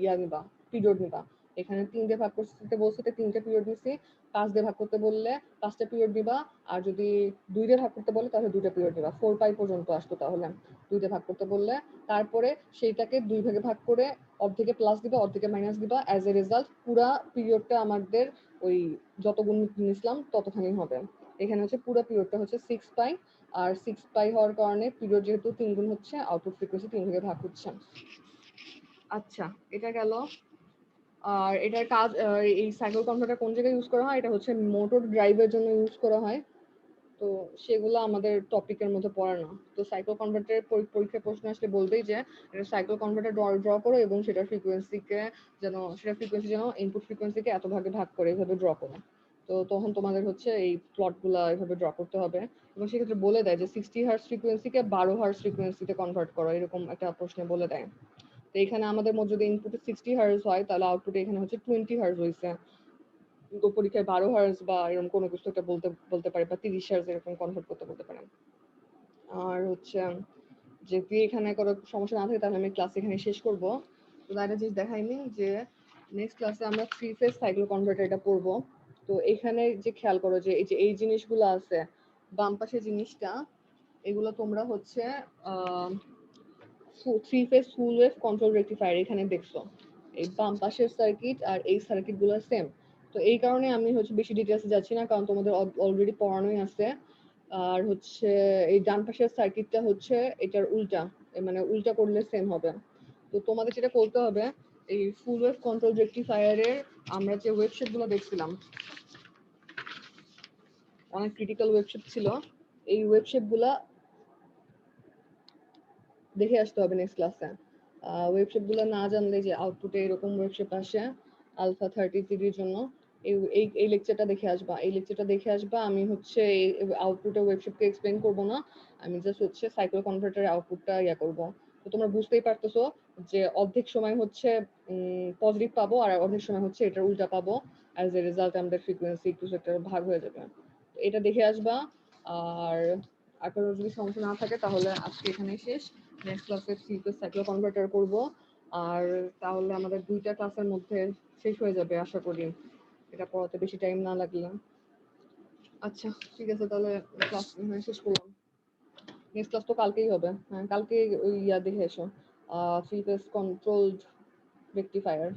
ইয়া নিবা, পিরিয়ড নিবা। এখানে 3 দিয়ে ভাগ করতে বলছে 3টে পিরিয়ড নিছি, 5 দিয়ে ভাগ করতে বললে 5টা পিরিয়ড নিবা, আর যদি 2 দিয়ে ভাগ করতে বলে তাহলে 2টা পিরিয়ড নিবা। 4 পাই পর্যন্ত আসতো তাহলে 2 দিয়ে ভাগ করতে বললে। তারপরে সেইটাকে 2 ভাগে ভাগ করে অর্ধেকে প্লাস দিবা, অর্ধেকে মাইনাস দিবা, অ্যাজ এ রেজাল্ট পুরা পিরিয়ডটা আমাদের ওই যত গুণ নিছিলাম ততখানি হবে। এখানে হচ্ছে পুরো পিরিয়ডটা হচ্ছে 6 পাই, আর 6 পাই হওয়ার কারণে পিরিয়ড যেহেতু 3 গুণ হচ্ছে, আউটপুট ফ্রিকোয়েন্সি 3 ভাগে ভাগ হচ্ছে। আচ্ছা, এটা গেল। আর এটার কাজ, এই সাইকেল কনভার্টার কোন জায়গায় ইউজ করা হয়, এটা হচ্ছে মোটর ড্রাইভের জন্য ইউজ করা হয়। তো সেগুলো আমাদের টপিকের মধ্যে পড়ে না। তো সাইকেল কনভার্টারের পরীক্ষায় প্রশ্ন আসলে বলবেই যে এটা সাইকেল কনভার্টার ড্র করো এবং সেটার ফ্রিকোয়েন্সিকে যেন ইনপুট ফ্রিকোয়েন্সিকে এত ভাগে ভাগ করে এভাবে ড্র করো। তো তখন তোমাদের হচ্ছে এই প্লটগুলা এভাবে ড্র করতে হবে, এবং সেক্ষেত্রে বলে দেয় যে 60 হার্টজ ফ্রিকোয়েন্সিকে 12 হার্টজ ফ্রিকোয়েন্সিতে কনভার্ট করো, এরকম একটা প্রশ্নে বলে দেয়। তো এখানে আমাদের মধ্যে যদি ইনপুটে 60 হার্টজ হয় তাহলে আউটপুটে এখানে হচ্ছে 20 হার্টজ হয়েছে। তো পরীক্ষায় 12 হার্টজ বা এরকম কোনো কিছু একটা বলতে পারে, বা 30 হার্টজ এরকম কনভার্ট করতে বলতে পারে। আর হচ্ছে যদি এখানে কোনো সমস্যা না থাকে তাহলে আমি ক্লাস এখানে শেষ করব। তো একটা জিনিস দেখাইনি যে নেক্সট ক্লাসে আমরা 3 ফেজ সাইকেল কনভার্টার এটা পড়বো। তো এখানে যে খেয়াল করো যে এই জিনিসগুলো আছে বাম পাশে জিনিসটা, এগুলো তোমরা হচ্ছে 3 ফেজ ফুল ওয়েভ কন্ট্রোল রেকটিফায়ার এখানে দেখছো। এই বাম পাশের সার্কিট আর এই সার্কিট গুলো সেম। তো এই কারণে আমি হচ্ছে বেশি ডিটেলসে যাচ্ছি না, কারণ তোমাদের অলরেডি পড়ানোই আছে। আর হচ্ছে এই ডান পাশের সার্কিটটা হচ্ছে এটার উল্টা, মানে উল্টা করলে সেম হবে। তো তোমাদের যেটা করতে হবে, এই ফুল ওয়েভ কন্ট্রোল রেকটিফায়ারের আমরা যে ওয়েবশেপ গুলো দেখছিলাম, অনেক ক্রিটিক্যাল ওয়েবশেপ ছিল, এই ওয়েবশেপ গুলা দেখে আসতে হবে নেক্সট ক্লাসে। ওয়েবশেপ গুলো না জানলে যে আউটপুটে এরকম ওয়েবশেপ আসে আলফা 33 এর জন্য, এই লেকচারটা দেখে আসবা, এই লেকচারটা দেখে আসবা। আমি হচ্ছে আউটপুটের ওয়েবশেপকে এক্সপ্লেন করব না, আমি জাস্ট হচ্ছে সাইকেল কনভার্টারের আউটপুটটা ইয়া করব। তো তোমরা বুঝতেই পারতেছো যে অর্ধেক সময় হচ্ছে পজিটিভ পাবো আর অর্ধেক সময় হচ্ছে এটার উল্টা পাবো, অ্যাজ এ রেজাল্ট আমাদের ফ্রিকোয়েন্সি একটু একটা ভাগ হয়ে যাবে। এটা দেখে আসবা। আর আর কোনো যদি সমস্যা না থাকে তাহলে আজকে এখানেই শেষ। নেক্সট ক্লাসে 3 ফেজ সাইকেল কনভার্টার করব। আর তাহলে আমাদের 2টা ক্লাসের মধ্যে শেষ হয়ে যাবে আশা করি, এটা পড়াতে বেশি টাইম না লাগলে। আচ্ছা, ঠিক আছে, তাহলে ক্লাস শেষ করলাম। নেক্সট ক্লাস তো কালকেই হবে। হ্যাঁ, কালকে ওই ইয়া দেখে এসো, 3 ফেজ কন্ট্রোলড রেকটিফায়ার।